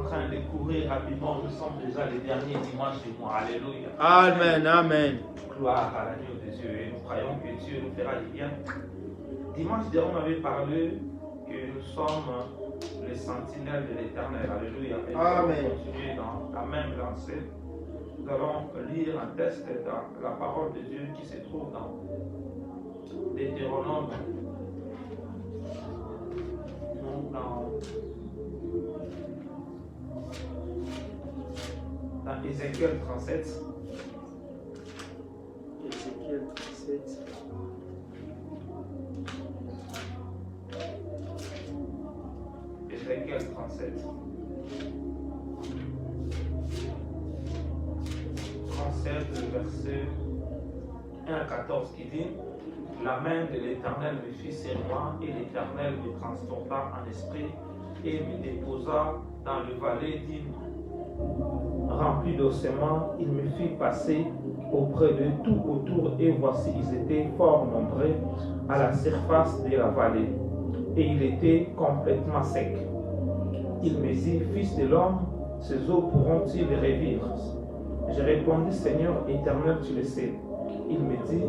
train de courir rapidement. Nous sommes déjà les derniers dimanches du mois. Alléluia. Amen, amen. Gloire à l'agneau de Dieu. Et nous croyons que Dieu nous fera du bien. Dimanche dernier, on avait parlé que nous sommes les sentinelles de l'Éternel. Alléluia. Et nous allons continuer dans la même lancée. Nous allons lire un texte dans la parole de Dieu qui se trouve dans Deutéronome. Dans Ézéchiel 37. Ézéchiel 37. Ézéchiel 37. 37, le verset 1 à 14 qui dit: La main de l'Éternel me fit sur moi, et l'Éternel me transporta en esprit et me déposa dans le vallée d'Im. Rempli d'ossements, il me fit passer auprès de tout autour, et voici, ils étaient fort nombreux à la surface de la vallée, et il était complètement sec. Il me dit: Fils de l'homme, ces eaux pourront-ils revivre? Je répondis: Seigneur éternel, tu le sais. Il me dit: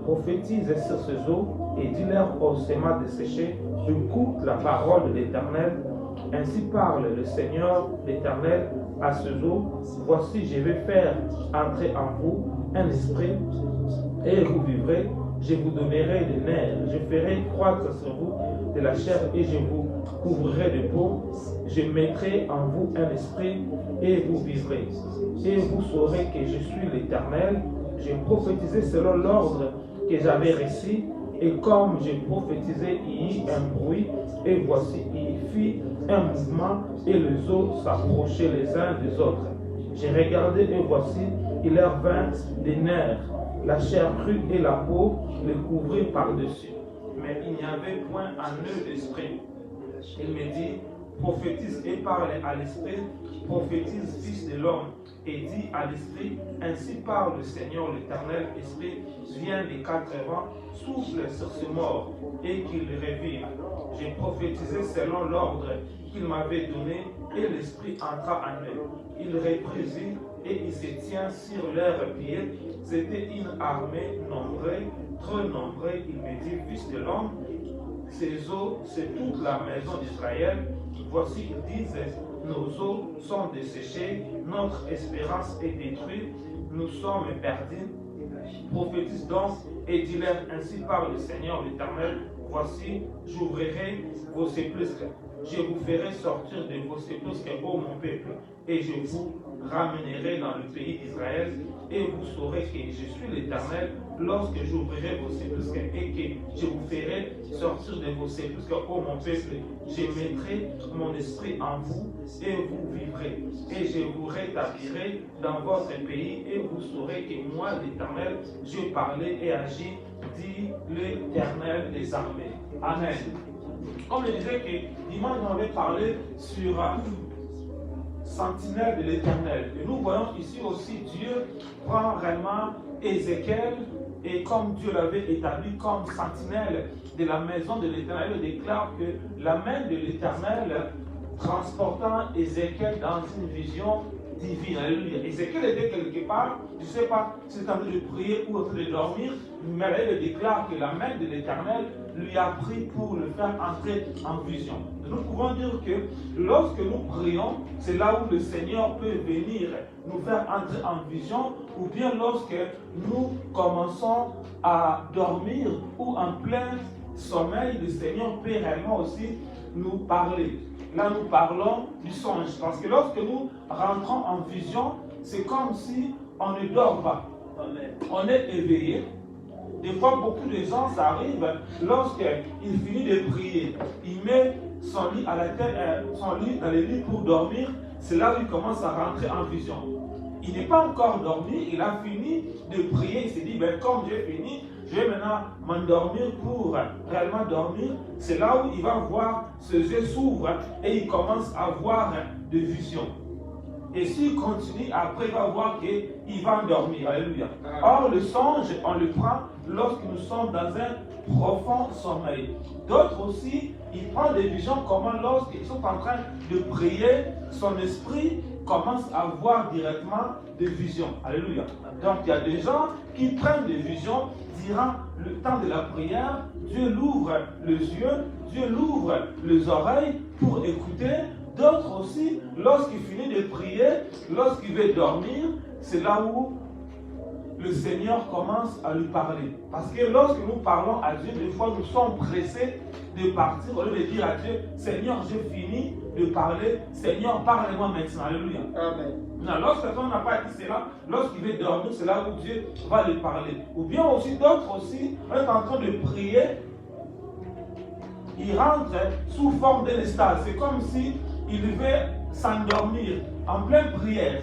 Prophétise sur ces eaux et dis-leur aux sémats desséchés: Écoute la parole de l'Éternel. Ainsi parle le Seigneur l'Éternel à ces eaux: Voici, je vais faire entrer en vous un esprit et vous vivrez. Je vous donnerai des nerfs, je ferai croître sur vous de la chair et je vous couvrirai de peau. Je mettrai en vous un esprit et vous vivrez. Et vous saurez que je suis l'Éternel. J'ai prophétisé selon l'ordre que j'avais reçu, et comme j'ai prophétisé, il y eut un bruit, et voici, il fit un mouvement, et les eaux s'approchaient les uns des autres. J'ai regardé, et voici, il leur vint des nerfs, la chair crue et la peau les couvrit par-dessus. Mais il n'y avait point un nœud d'esprit. Il me dit: Prophétise et parle à l'esprit, prophétise, fils de l'homme, et dis à l'esprit: Ainsi parle le Seigneur l'Éternel, esprit, viens des quatre vents, souffle sur ce mort, et qu'il revive. J'ai prophétisé selon l'ordre qu'il m'avait donné, et l'esprit entra en eux. Il reprit et il se tient sur leurs pieds. C'était une armée nombreuse, trop nombreuse. Il me dit: Fils de l'homme, ces eaux, c'est toute la maison d'Israël. Voici, ils disent: Nos eaux sont desséchées, notre espérance est détruite, nous sommes perdus. Prophétise donc et dis-leur: Ainsi parle le Seigneur l'Éternel. Voici, j'ouvrirai vos sépulcres. Je vous ferai sortir de vos sépulcres, ô mon peuple, et je vous ramènerai dans le pays d'Israël, et vous saurez que je suis l'Éternel lorsque j'ouvrirai vos sépulcres et que je vous ferai sortir de vos sépulcres, ô mon peuple. Je mettrai mon esprit en vous et vous vivrez, et je vous rétablirai dans votre pays, et vous saurez que moi, l'Éternel, j'ai parlé et agi, dit l'Éternel des armées. Amen. Comme je disais que dimanche, on avait parlé sur sentinelle de l'Éternel. Et nous voyons ici aussi Dieu prend réellement Ézéchiel, et comme Dieu l'avait établi comme sentinelle de la maison de l'Éternel, il déclare que la main de l'Éternel transportant Ézéchiel dans une vision divine. Alléluia. Ézéchiel était quelque part, je ne sais pas si c'est en train de prier ou en train de dormir, mais il déclare que la main de l'Éternel lui a pris pour le faire entrer en vision. Nous pouvons dire que lorsque nous prions, c'est là où le Seigneur peut venir nous faire entrer en vision, ou bien lorsque nous commençons à dormir ou en plein sommeil, le Seigneur peut réellement aussi nous parler. Là, nous parlons du songe, parce que lorsque nous rentrons en vision, c'est comme si on ne dort pas. On est éveillé. Des fois, beaucoup de gens, ça arrive, lorsqu'il finit de prier, il met son lit à la tête, son lit dans le lit pour dormir, c'est là où il commence à rentrer en vision. Il n'est pas encore dormi, il a fini de prier, il s'est dit, comme j'ai fini, je vais maintenant m'endormir pour réellement dormir. C'est là où il va voir, ses yeux s'ouvrent et il commence à voir des visions. Et s'il continue, après il va voir qu'il va endormir. Alléluia. Or, le songe, on le prend lorsque nous sommes dans un profond sommeil. D'autres aussi, ils prennent des visions comment lorsqu'ils sont en train de prier, son esprit commence à voir directement des visions. Alléluia. Donc il y a des gens qui prennent des visions durant le temps de la prière. Dieu l'ouvre les yeux, Dieu l'ouvre les oreilles pour écouter. D'autres aussi, lorsqu'il finit de prier, lorsqu'il veut dormir, c'est là où le Seigneur commence à lui parler. Parce que lorsque nous parlons à Dieu, des fois nous sommes pressés de partir, au lieu de dire à Dieu, Seigneur, j'ai fini de parler, Seigneur, parle-moi maintenant. Alléluia. Amen. Non, lorsque quelqu'un n'a pas dit cela, lorsqu'il veut dormir, c'est là où Dieu va lui parler. Ou bien aussi, d'autres aussi, on est en train de prier, il rentre sous forme d'un état. C'est comme si il devait s'endormir en pleine prière.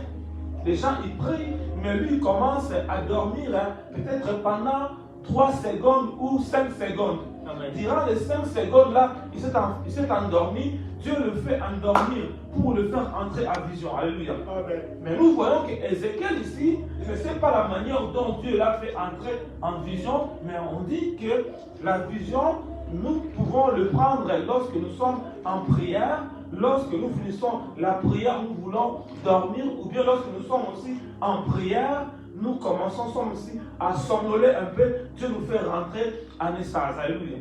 Les gens, ils prient, mais lui, il commence à dormir peut-être pendant 3 secondes ou 5 secondes. Amen. Durant les 5 secondes-là, il s'est endormi. Dieu le fait endormir pour le faire entrer à vision. Alléluia. Amen. Mais nous voyons qu'Ézéchiel ici, ce n'est pas la manière dont Dieu l'a fait entrer en vision, mais on dit que la vision, nous pouvons le prendre lorsque nous sommes en prière. Lorsque nous finissons la prière, nous voulons dormir, ou bien lorsque nous sommes aussi en prière, nous commençons aussi à somnoler un peu, Dieu nous fait rentrer en extase. Alléluia.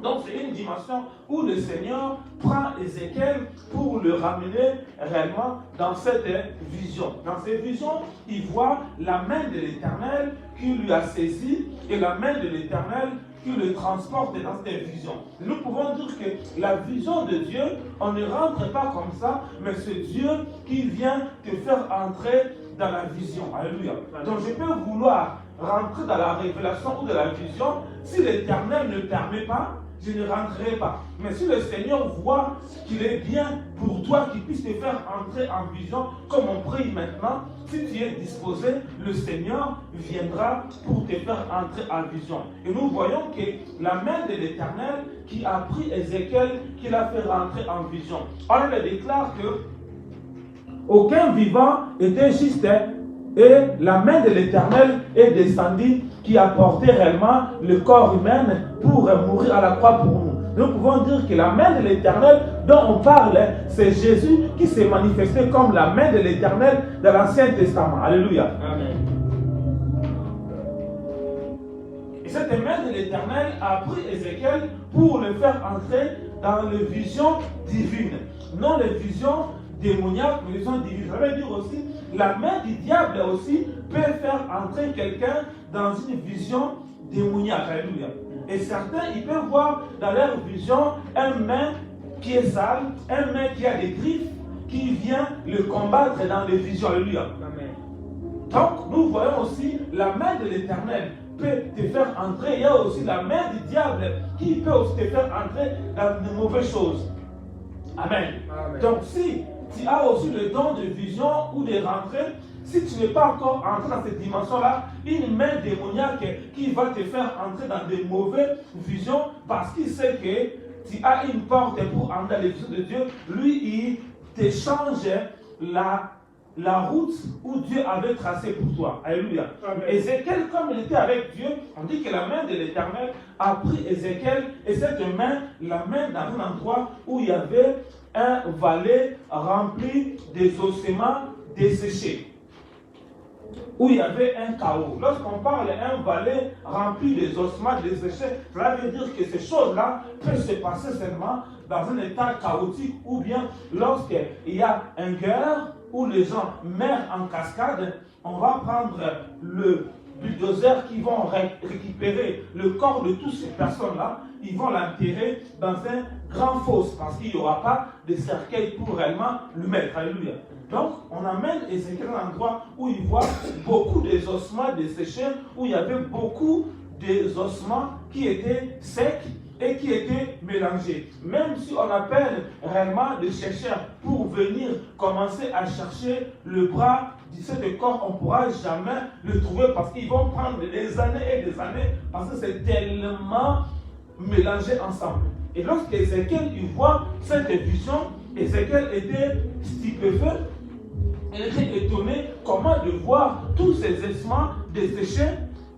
Donc c'est une dimension où le Seigneur prend Ézéchiel pour le ramener réellement dans cette vision. Dans cette vision, il voit la main de l'Éternel qui lui a saisi et la main de l'Éternel qui le transporte dans cette vision. Nous pouvons dire que la vision de Dieu, on ne rentre pas comme ça, mais c'est Dieu qui vient te faire entrer dans la vision. Alléluia. Donc je peux vouloir rentrer dans la révélation ou dans la vision, si l'Éternel ne permet pas, je ne rentrerai pas. Mais si le Seigneur voit qu'il est bien pour toi, qu'il puisse te faire entrer en vision, comme on prie maintenant, si tu es disposé, le Seigneur viendra pour te faire entrer en vision. Et nous voyons que la main de l'Éternel qui a pris Ézéchiel, qui l'a fait rentrer en vision. On le déclare que aucun vivant était juste, et la main de l'Éternel est descendue, qui a porté réellement le corps humain pour mourir à la croix pour nous. Nous pouvons dire que la main de l'Éternel dont on parle, c'est Jésus qui s'est manifesté comme la main de l'Éternel dans l'Ancien Testament. Alléluia. Amen. Et cette main de l'Éternel a pris Ézéchiel pour le faire entrer dans les visions divines. Non les visions démoniaques, mais les visions divines. Ça veut dire aussi, la main du diable aussi peut faire entrer quelqu'un dans une vision démoniaque. Alléluia. Et certains, ils peuvent voir dans leur vision un main qui est sale, un main qui a des griffes, qui vient le combattre dans les visions. Alléluia. Amen. Donc, nous voyons aussi la main de l'Éternel peut te faire entrer. Il y a aussi la main du diable qui peut aussi te faire entrer dans de mauvaises choses. Amen. Amen. Donc, si tu as aussi le don de vision ou de rentrer, si tu n'es pas encore entré dans cette dimension-là, une main démoniaque qui va te faire entrer dans des mauvaises visions parce qu'il sait que tu as une porte pour entrer dans les visions de Dieu, lui, il te change la route où Dieu avait tracée pour toi. Alléluia. Ézéchiel, comme il était avec Dieu, on dit que la main de l'Éternel a pris Ézéchiel et cette main, la main dans un endroit où il y avait un valet rempli des ossements desséchés, où il y avait un chaos. Lorsqu'on parle d'un valet rempli des ossements desséchés, cela veut dire que ces choses-là peuvent se passer seulement dans un état chaotique, ou bien lorsqu'il y a une guerre où les gens meurent en cascade, on va prendre le bulldozer qui vont récupérer le corps de toutes ces personnes-là, ils vont l'enterrer dans un grand fosse parce qu'il n'y aura pas de cercueil pour réellement le mettre. Alléluia. Donc, on amène Ézéchiel à un endroit où il voit beaucoup des ossements desséchés, où il y avait beaucoup des ossements qui étaient secs et qui étaient mélangés. Même si on appelle réellement des chercheurs pour venir commencer à chercher le bras de ce corps, on ne pourra jamais le trouver parce qu'ils vont prendre des années et des années parce que c'est tellement mélangé ensemble. Et lorsque Ézéchiel il voit cette vision, Ézéchiel était stupéfait. Il était étonné comment de voir tous ces ossements desséchés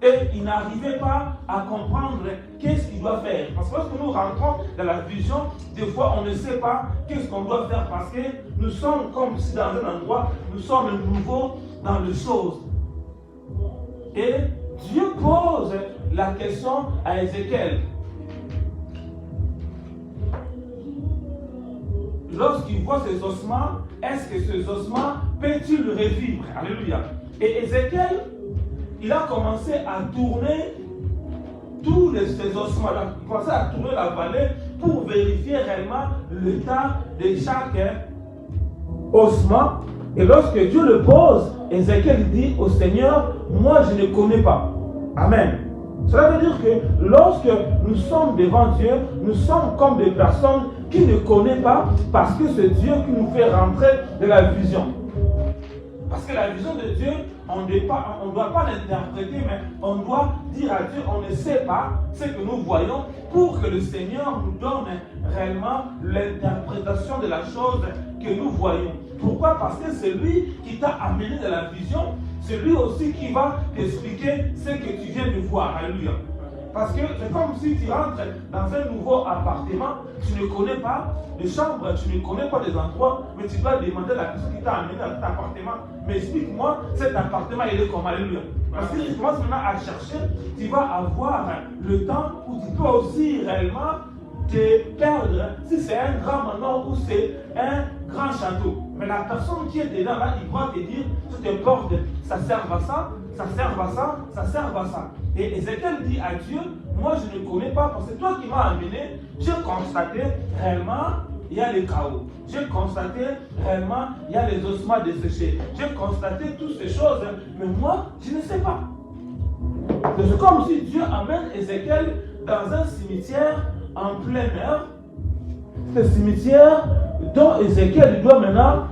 Et il n'arrivait pas à comprendre qu'est-ce qu'il doit faire. Parce que lorsque nous rentrons dans la vision, des fois on ne sait pas qu'est-ce qu'on doit faire parce que nous sommes comme si dans un endroit, nous sommes nouveaux dans les choses. Et Dieu pose la question à Ézéchiel. Lorsqu'il voit ces ossements, est-ce que ces ossements peuvent-ils revivre? Alléluia. Et Ézéchiel, il a commencé à tourner tous ces ossements-là. Il a commencé à tourner la vallée pour vérifier réellement l'état de chaque ossement. Et lorsque Dieu le pose, Ézéchiel dit au Seigneur, moi je ne connais pas. Amen. Cela veut dire que lorsque nous sommes devant Dieu, nous sommes comme des personnes qui ne connaissent pas parce que c'est Dieu qui nous fait rentrer de la vision. Parce que la vision de Dieu, on ne doit pas l'interpréter, mais on doit dire à Dieu, on ne sait pas ce que nous voyons pour que le Seigneur nous donne réellement l'interprétation de la chose que nous voyons. Pourquoi? Parce que c'est lui qui t'a amené de la vision, c'est lui aussi qui va t'expliquer ce que tu viens de voir. Alléluia. Parce que c'est comme si tu rentres dans un nouveau appartement, tu ne connais pas les chambres, tu ne connais pas les endroits, mais tu dois demander à la personne qui t'a amené dans cet appartement, mais explique-moi, cet appartement il est comme? Alléluia. Parce que tu commences maintenant à chercher, tu vas avoir le temps où tu peux aussi réellement te perdre si c'est un grand manoir ou c'est un grand château. Mais la personne qui est dedans là, il va te dire, tu te portes, ça sert à ça, ça sert à ça, ça sert à ça. Et Ézéchiel dit à Dieu, moi je ne connais pas parce que toi qui m'as amené, j'ai constaté réellement il y a les chaos. J'ai constaté réellement il y a les ossements desséchés. J'ai constaté toutes ces choses, mais moi je ne sais pas. C'est comme si Dieu amène Ézéchiel dans un cimetière en plein air. Ce cimetière dont Ézéchiel doit maintenant,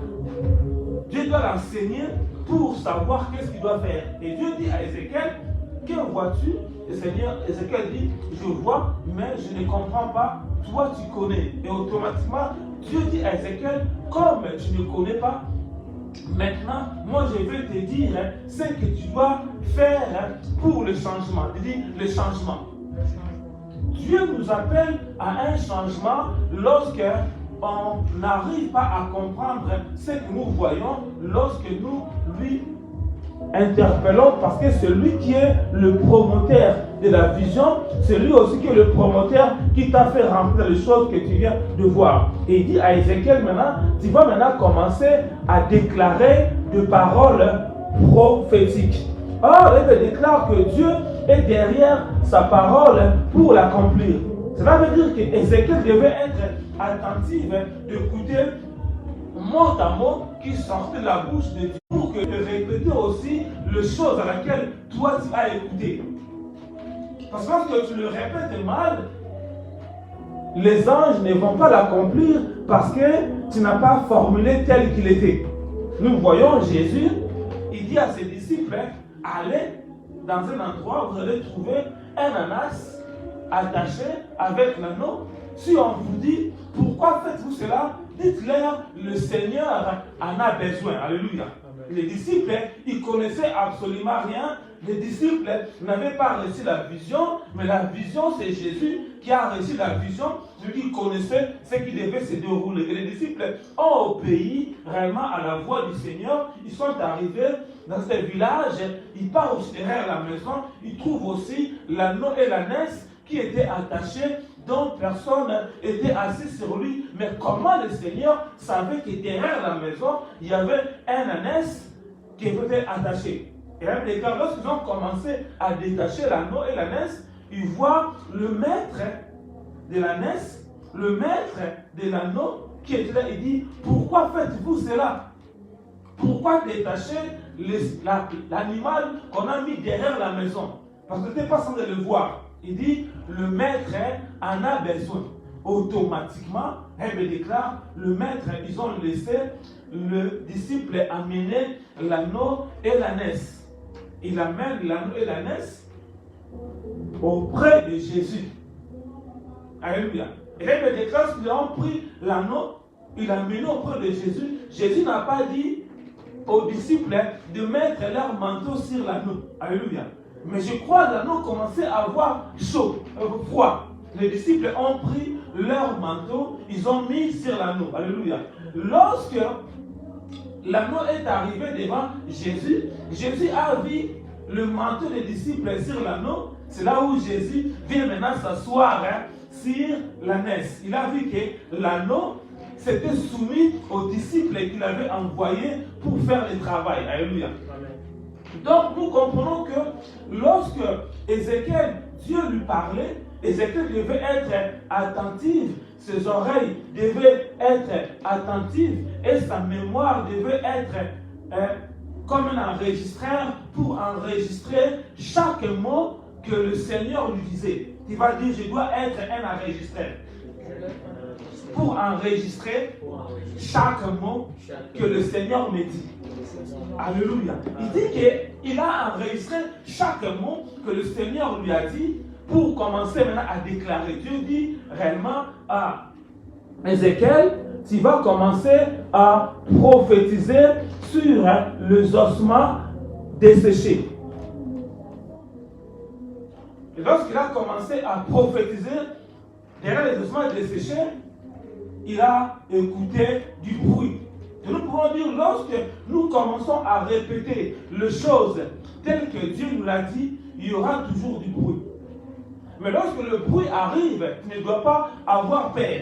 Dieu doit l'enseigner pour savoir qu'est-ce qu'il doit faire. Et Dieu dit à Ézéchiel, que vois-tu? Et Seigneur, Ézéchiel dit, je vois, mais je ne comprends pas. Toi, tu connais. Et automatiquement, Dieu dit à Ézéchiel, comme tu ne connais pas, maintenant, moi je vais te dire ce que tu dois faire pour le changement. Il dit le changement. Dieu nous appelle à un changement lorsque on n'arrive pas à comprendre ce que nous voyons, lorsque nous lui interpellons, parce que c'est lui qui est le promoteur de la vision, c'est lui aussi qui est le promoteur qui t'a fait remplir les choses que tu viens de voir. Et il dit à Ézéchiel maintenant, tu vas maintenant commencer à déclarer des paroles prophétiques. Or, il déclare que Dieu est derrière sa parole pour l'accomplir. Cela veut dire qu'Ézéchiel devait être attentif d'écouter mot à mot qui sortait de la bouche de Dieu pour que de répéter aussi les choses à laquelle toi tu as écouté. Parce que lorsque tu le répètes mal, les anges ne vont pas l'accomplir parce que tu n'as pas formulé tel qu'il était. Nous voyons Jésus, il dit à ses disciples, allez dans un endroit où vous allez trouver un ânas attaché avec l'anneau. Si on vous dit, pourquoi faites-vous cela? Dites-leur, le Seigneur en a besoin. Alléluia. Les disciples, ils connaissaient absolument rien. Les disciples n'avaient pas reçu la vision, mais la vision, c'est Jésus qui a reçu la vision, celui qui connaissait ce qui devait se dérouler. Et les disciples ont obéi réellement à la voix du Seigneur. Ils sont arrivés dans ce village, ils partent aussi derrière la maison, ils trouvent aussi l'anneau et l'ânesse qui étaient attachés, dont personne était assis sur lui. Mais comment le Seigneur savait que derrière la maison, il y avait un ânesse qui était attaché? Et même les gars, lorsqu'ils ont commencé à détacher l'anneau et l'ânesse, ils voient le maître de l'ânesse, le maître de l'anneau qui était là. Il dit, pourquoi faites-vous cela? Pourquoi détacher l'animal qu'on a mis derrière la maison? Parce que tu n'es pas censé le voir. Il dit, le maître en a besoin. Automatiquement, il déclare, le maître, ils ont laissé le disciple amener l'anneau et l'ânesse. Il amène l'anneau et l'ânesse auprès de Jésus. Alléluia. Et là, il déclare qu'ils ont pris l'anneau, il l'a amené auprès de Jésus. Jésus n'a pas dit aux disciples de mettre leur manteau sur l'anneau. Alléluia. Mais je crois que l'anneau commençait à avoir chaud, froid. Les disciples ont pris leur manteau, ils ont mis sur l'anneau. Alléluia. Lorsque l'anneau est arrivé devant Jésus, Jésus a vu le manteau des disciples sur l'anneau. C'est là où Jésus vient maintenant s'asseoir sur l'ânesse. Il a vu que l'anneau s'était soumis aux disciples qu'il avait envoyés pour faire le travail. Alléluia. Donc nous comprenons que lorsque Ézéchiel, Dieu lui parlait, Ézéchiel devait être attentif, ses oreilles devaient être attentives et sa mémoire devait être comme un enregistreur pour enregistrer chaque mot que le Seigneur lui disait. Il va dire, je dois être un enregistreur pour enregistrer chaque mot que le Seigneur me dit. Alléluia. Il dit qu'il a enregistré chaque mot que le Seigneur lui a dit pour commencer maintenant à déclarer. Dieu dit réellement à Ézéchiel, tu vas commencer à prophétiser sur les ossements desséchés. Et lorsqu'il a commencé à prophétiser derrière les ossements desséchés, il a écouté du bruit. Et nous pouvons dire, lorsque nous commençons à répéter les choses telles que Dieu nous l'a dit, il y aura toujours du bruit. Mais lorsque le bruit arrive, tu ne dois pas avoir peur.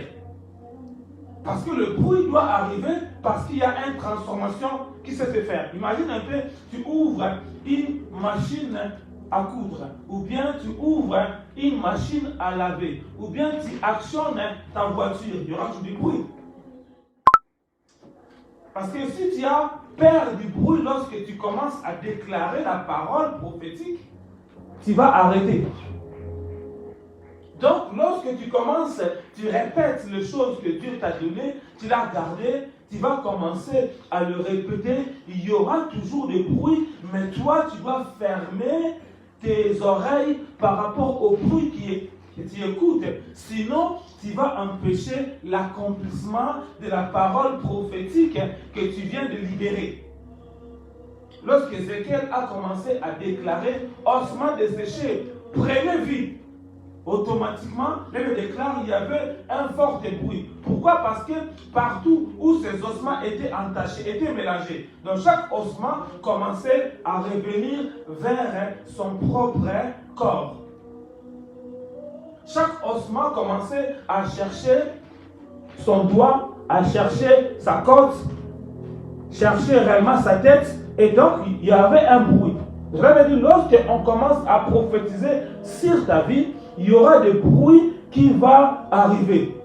Parce que le bruit doit arriver parce qu'il y a une transformation qui sait se faire. Imagine un peu, tu ouvres une machine à coudre, ou bien tu ouvres une machine à laver, ou bien tu actionnes ta voiture, il y aura toujours du bruit. Parce que si tu as peur du bruit lorsque tu commences à déclarer la parole prophétique, tu vas arrêter. Donc, lorsque tu commences, tu répètes les choses que Dieu t'a données, tu l'as gardé, tu vas commencer à le répéter, il y aura toujours des bruits, mais toi, tu dois fermer tes oreilles par rapport au bruit que tu écoutes. Sinon, tu vas empêcher l'accomplissement de la parole prophétique que tu viens de libérer. Lorsque Ézéchiel a commencé à déclarer ossements desséchés, prenez vie. Automatiquement, il déclare qu'il y avait un fort bruit. Pourquoi? Parce que partout où ces ossements étaient entachés, étaient mélangés, donc chaque ossement commençait à revenir vers son propre corps. Chaque ossement commençait à chercher son doigt, à chercher sa côte, chercher réellement sa tête, et donc il y avait un bruit. Je vais dire, lorsqu'on commence à prophétiser sur ta vie, il y aura des bruits qui vont arriver.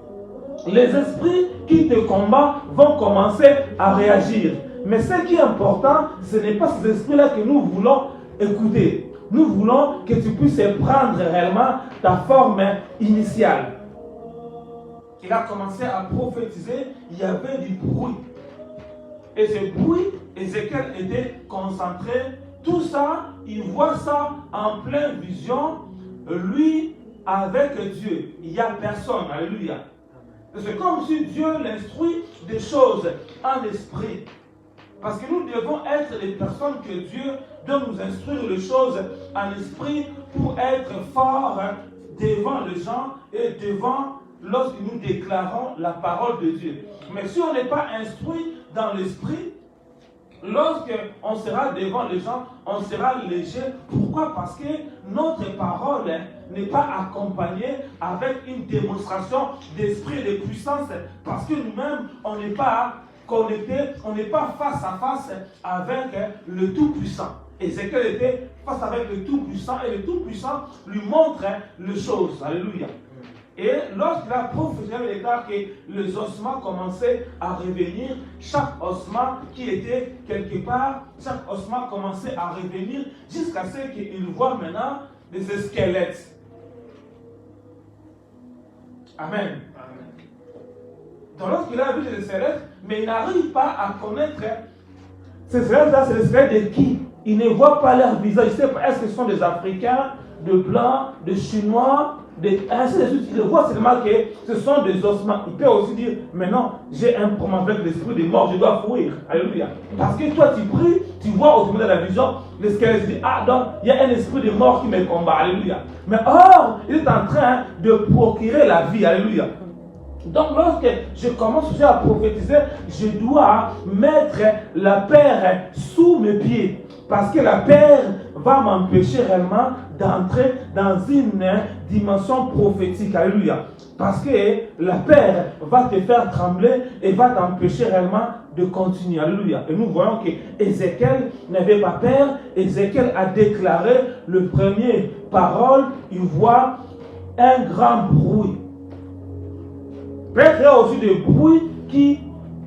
Les esprits qui te combattent vont commencer à réagir. Mais ce qui est important, ce n'est pas ces esprits-là que nous voulons écouter. Nous voulons que tu puisses prendre réellement ta forme initiale. Il a commencé à prophétiser, il y avait du bruit. Et ce bruit, Ézéchiel était concentré. Tout ça, il voit ça en pleine vision. Lui, avec Dieu, il n'y a personne. Alléluia. C'est comme si Dieu l'instruit des choses en esprit. Parce que nous devons être les personnes que Dieu doit nous instruire les choses en esprit pour être forts devant les gens et devant lorsque nous déclarons la parole de Dieu. Mais si on n'est pas instruit dans l'esprit, lorsqu'on sera devant les gens, on sera léger. Pourquoi? Parce que notre parole n'est pas accompagnée avec une démonstration d'esprit et de puissance. Parce que nous-mêmes, on n'est pas connecté, on n'est pas face à face avec le Tout-Puissant. Ézéchiel était face avec le Tout-Puissant et le Tout-Puissant lui montre les choses. Alléluia. Et lorsqu'il a prophétisé, il déclare que les ossements commençaient à revenir, chaque ossement qui était quelque part, chaque ossement commençait à revenir jusqu'à ce qu'il voit maintenant des squelettes. Amen. Donc lorsqu'il a vu des squelettes, mais il n'arrive pas à connaître ces squelettes-là, c'est les squelettes de qui? Il ne voit pas leur visage. Il ne sait pas, est-ce que ce sont des Africains, de Blancs, de Chinois, ainsi de suite, il voit seulement que ce sont des ossements. Il peut aussi dire, maintenant, j'ai un problème avec l'esprit des morts, je dois fuir. Alléluia. Parce que toi, tu pries, tu vois autrement dans la vision, le squelette dit, ah, donc, il y a un esprit de mort qui me combat. Alléluia. Mais or, il est en train de procurer la vie. Alléluia. Donc, lorsque je commence à prophétiser, je dois mettre la paire sous mes pieds. Parce que la paire va m'empêcher réellement d'entrer dans une dimension prophétique. Alléluia. Parce que la paire va te faire trembler et va t'empêcher réellement de continuer. Alléluia. Et nous voyons que Ézéchiel n'avait pas peur. Ézéchiel a déclaré le premier parole. Il voit un grand bruit. Peut-être il y a aussi des bruits qui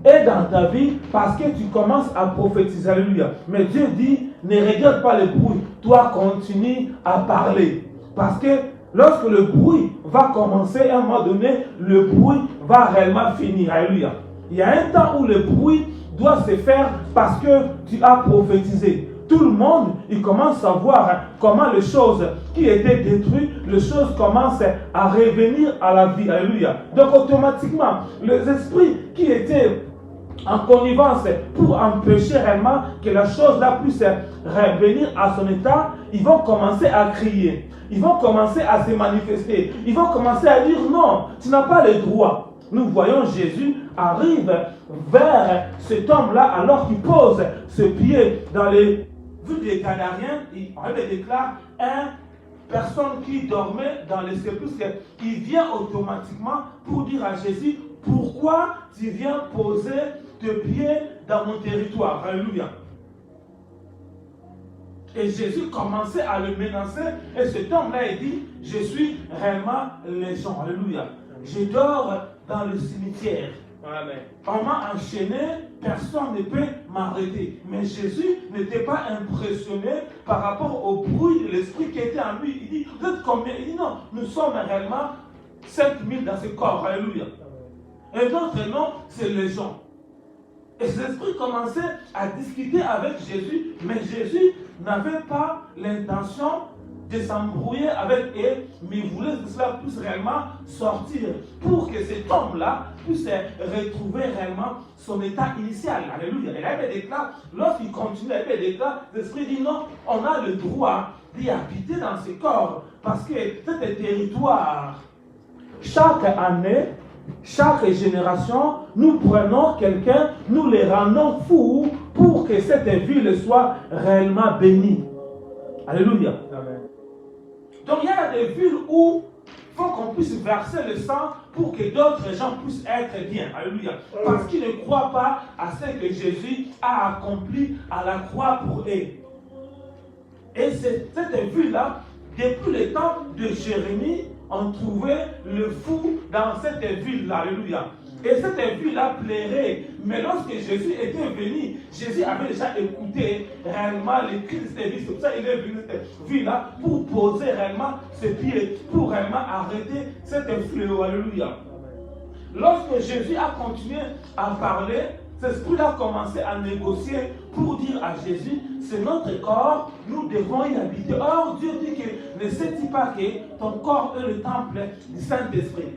est dans ta vie parce que tu commences à prophétiser. Alléluia. Mais Dieu dit, ne regarde pas le bruit. Toi, continue à parler. Parce que lorsque le bruit va commencer, à un moment donné, le bruit va réellement finir. Alléluia. Il y a un temps où le bruit doit se faire parce que tu as prophétisé. Tout le monde, il commence à voir comment les choses qui étaient détruites, les choses commencent à revenir à la vie. Alléluia. Donc automatiquement, les esprits qui étaient en connivence pour empêcher réellement que la chose là puisse revenir à son état, ils vont commencer à crier. Ils vont commencer à se manifester. Ils vont commencer à dire non, tu n'as pas le droit. Nous voyons Jésus arrive vers cet homme-là alors qu'il pose ses pieds dans les vues des Gadariens. On déclare une personne qui dormait dans les sépulcres. Il vient automatiquement pour dire à Jésus, pourquoi tu viens poser tes pieds dans mon territoire? Alléluia. Et Jésus commençait à le menacer. Et cet homme-là, il dit, je suis réellement légion. Alléluia. Je dors dans le cimetière. Amen. On m'a enchaîné, personne ne peut m'arrêter. Mais Jésus n'était pas impressionné par rapport au bruit de l'esprit qui était en lui. Il dit, vous êtes combien? Il dit, non, nous sommes réellement 5000 dans ce corps. Alléluia. Et notre nom, c'est légion. Et cet esprit commençait à discuter avec Jésus, mais Jésus n'avait pas l'intention de s'embrouiller avec eux, mais il voulait que cela puisse réellement sortir pour que cet homme-là puisse retrouver réellement son état initial. Alléluia. Et là, il déclare, lorsqu'il continue, il déclare, l'esprit dit non, on a le droit d'y habiter dans ce corps, parce que c'est un territoire. Chaque année, chaque génération, nous prenons quelqu'un, nous les rendons fous pour que cette ville soit réellement bénie. Alléluia. Amen. Donc il y a des villes où il faut qu'on puisse verser le sang pour que d'autres gens puissent être bien. Alléluia. Parce qu'ils ne croient pas à ce que Jésus a accompli à la croix pour eux. Et cette ville-là, depuis le temps de Jérémie, on trouvait le fou dans cette ville-là. Alléluia. Et cette ville-là plairait. Mais lorsque Jésus était venu, Jésus avait déjà écouté réellement les cris de cette ville. C'est pour ça qu'il est venu dans cette ville-là pour poser réellement ses pieds, pour réellement arrêter cette fléau. Alléluia. Lorsque Jésus a continué à parler, cet esprit-là a commencé à négocier pour dire à Jésus, c'est notre corps, nous devons y habiter. Or, Dieu dit que ne sais-tu pas que ton corps est le temple du Saint-Esprit.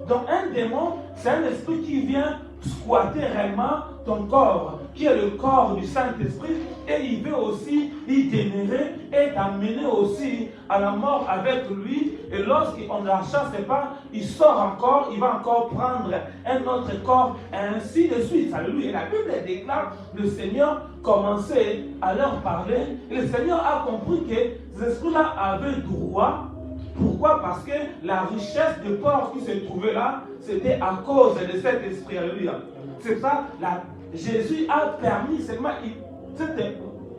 Donc un démon, c'est un esprit qui vient squatter réellement ton corps, qui est le corps du Saint-Esprit, et il veut aussi y demeurer et t'amener aussi à la mort avec lui. Et lorsqu'on ne la chasse pas, il sort encore, il va encore prendre un autre corps, et ainsi de suite. Alléluia. Et la Bible déclare, le Seigneur commençait à leur parler, et le Seigneur a compris que ces esprits-là avaient droit. Pourquoi? Parce que la richesse de porc qui se trouvait là, c'était à cause de cet esprit. Alléluia. C'est ça, Jésus a permis seulement, c'est un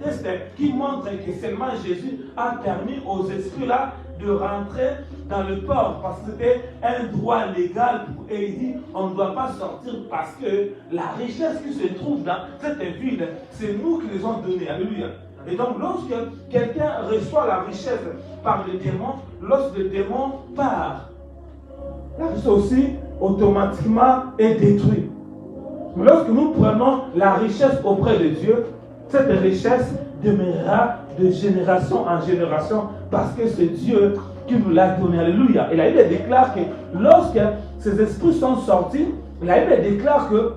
test qui montre que seulement Jésus a permis aux esprits là de rentrer dans le porc parce que c'était un droit légal pour eux. Il dit, on ne doit pas sortir parce que la richesse qui se trouve dans cette ville, c'est nous qui les avons donnés. Alléluia. Et donc, lorsque quelqu'un reçoit la richesse par le démon, lorsque le démon part, la richesse aussi automatiquement est détruite. Mais lorsque nous prenons la richesse auprès de Dieu, cette richesse demeurera de génération en génération parce que c'est Dieu qui nous l'a donné. Alléluia. Et la Bible déclare que lorsque ces esprits sont sortis, la Bible déclare que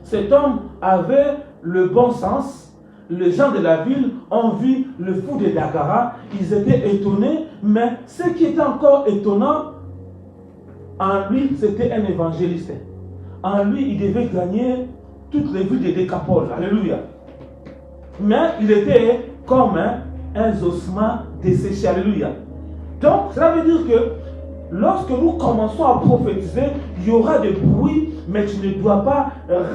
cet homme avait le bon sens. Les gens de la ville ont vu le fou de Dagara. Ils étaient étonnés, mais ce qui était encore étonnant, en lui, c'était un évangéliste. En lui, il devait gagner toutes les villes de Décapole. Alléluia. Mais il était comme un osement desséché. Alléluia. Donc, cela veut dire que lorsque nous commençons à prophétiser, il y aura des bruits, mais tu ne dois pas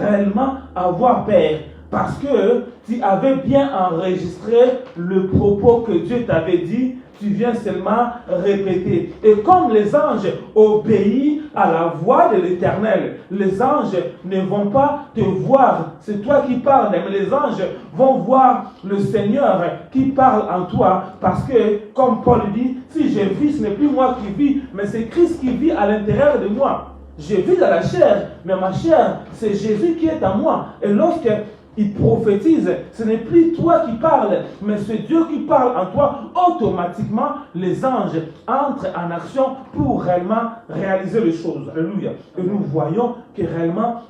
réellement avoir peur. Parce que tu avais bien enregistré le propos que Dieu t'avait dit, tu viens seulement répéter. Et comme les anges obéissent à la voix de l'Éternel, les anges ne vont pas te voir, c'est toi qui parles, mais les anges vont voir le Seigneur qui parle en toi. Parce que, comme Paul dit, si je vis, ce n'est plus moi qui vis, mais c'est Christ qui vit à l'intérieur de moi. Je vis dans la chair, mais ma chair, c'est Jésus qui est en moi. Et lorsque il prophétise, ce n'est plus toi qui parles, mais c'est Dieu qui parle en toi. Automatiquement, les anges entrent en action pour réellement réaliser les choses. Alléluia. Et nous voyons que réellement,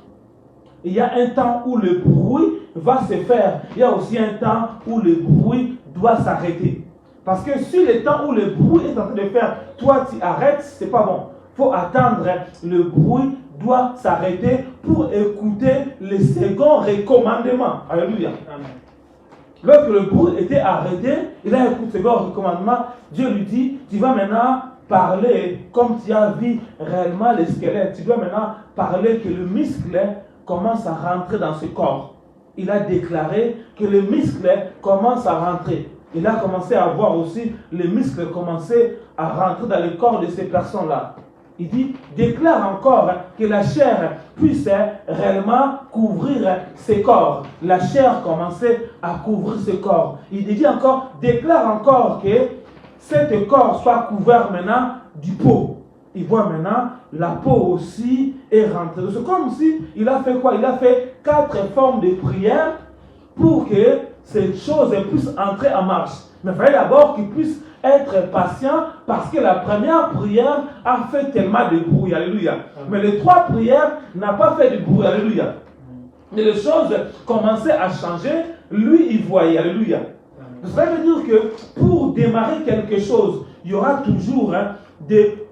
il y a un temps où le bruit va se faire. Il y a aussi un temps où le bruit doit s'arrêter. Parce que si le temps où le bruit est en train de faire, toi tu arrêtes, c'est pas bon. Il faut attendre, le bruit doit s'arrêter pour écouter le second recommandement. Alléluia. Amen. Lorsque le bruit était arrêté, il a écouté le second recommandement. Dieu lui dit, tu vas maintenant parler comme tu as vu réellement le squelette. Tu dois maintenant parler que le muscle commence à rentrer dans ce corps. Il a déclaré que le muscle commence à rentrer. Il a commencé à voir aussi les muscles commencer à rentrer dans le corps de ces personnes-là. Il dit, déclare encore que la chair puisse réellement couvrir ses corps. La chair commençait à couvrir ses corps. Il dit encore, déclare encore que cet corps soit couvert maintenant du peau. Il voit maintenant, la peau aussi est rentrée. C'est comme si il a fait quoi? Il a fait 4 formes de prière pour que ces choses puissent entrer en marche. Mais il fallait d'abord qu'il puisse être patient parce que la première prière a fait tellement de bruit. Alléluia. Mais les 3 prières n'ont pas fait de bruit. Alléluia. Mais les choses commençaient à changer. Lui, il voyait. Alléluia. Ça veut dire que pour démarrer quelque chose, il y aura toujours des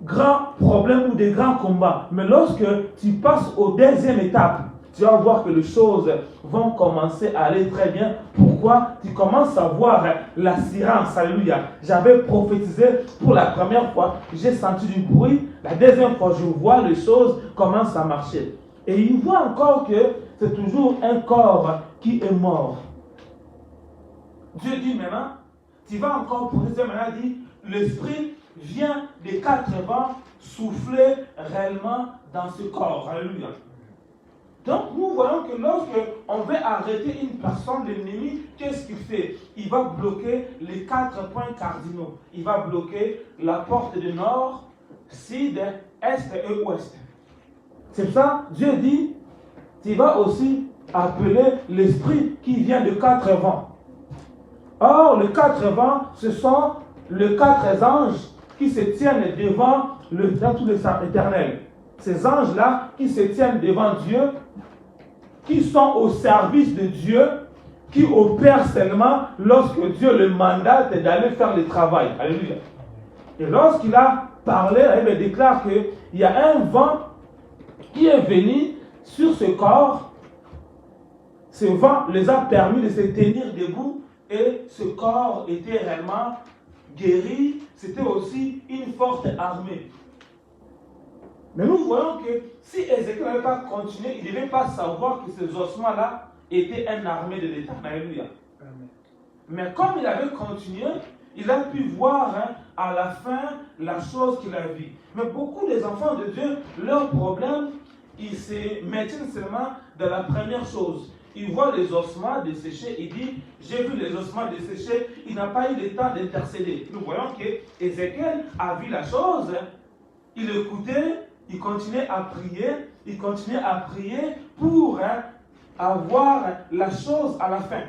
grands problèmes ou des grands combats. Mais lorsque tu passes aux 2e étape, tu vas voir que les choses vont commencer à aller très bien. Pourquoi? Tu commences à voir l'assurance. Alléluia. J'avais prophétisé pour la première fois. J'ai senti du bruit. La 2e fois, je vois les choses commencent à marcher. Et il voit encore que c'est toujours un corps qui est mort. Dieu dit maintenant, tu vas encore prophétiser maintenant, dit, l'esprit vient des 4 vents souffler réellement dans ce corps. Alléluia. Donc, nous voyons que lorsque on veut arrêter une personne, l'ennemi, qu'est-ce qu'il fait? Il va bloquer les 4 points cardinaux. Il va bloquer la porte du nord, sud, est et ouest. C'est ça, Dieu dit, tu vas aussi appeler l'esprit qui vient de 4 vents. Or, les 4 vents, ce sont les 4 anges qui se tiennent devant le tout éternel. Ces anges-là qui se tiennent devant Dieu, qui sont au service de Dieu, qui opèrent seulement lorsque Dieu le mandate d'aller faire le travail. Alléluia. Et lorsqu'il a parlé, il déclare qu'il y a un vent qui est venu sur ce corps. Ce vent les a permis de se tenir debout et ce corps était réellement guéri. C'était aussi une forte armée. Mais nous voyons que si Ézéchiel n'avait pas continué, il ne devait pas savoir que ces ossements-là étaient une armée de l'État. Alléluia. Mais comme il avait continué, il a pu voir à la fin la chose qu'il a vue. Mais beaucoup des enfants de Dieu, leur problème, ils se maintiennent seulement dans la première chose. Ils voient les ossements desséchés, il dit, j'ai vu les ossements desséchés, il n'a pas eu le temps d'intercéder. Nous voyons que Ézéchiel a vu la chose, il écoutait, il continuait à prier pour avoir la chose à la fin.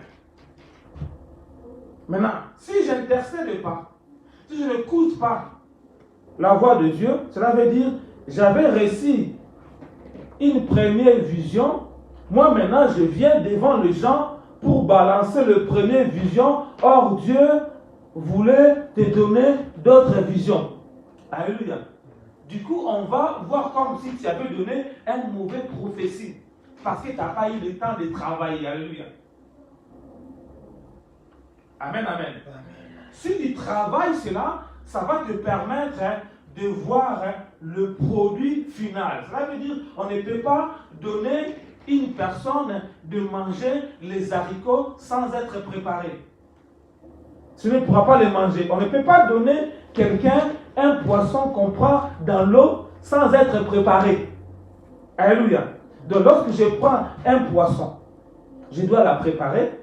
Maintenant, si je n'intercède pas, Si je n'écoute pas la voix de Dieu, cela veut dire, j'avais reçu une première vision, moi maintenant je viens devant les gens pour balancer le premier vision. Or Dieu voulait te donner d'autres visions. Alléluia. Du coup, on va voir comme si tu avais donné une mauvaise prophétie. Parce que tu n'as pas eu le temps de travailler. Alléluia. Amen, amen. Si tu travailles cela, ça va te permettre de voir le produit final. Cela veut dire qu'on ne peut pas donner une personne de manger les haricots sans être préparé. Tu ne pourras pas les manger. On ne peut pas donner quelqu'un un poisson qu'on prend dans l'eau sans être préparé. Alléluia. Donc lorsque je prends un poisson, je dois la préparer.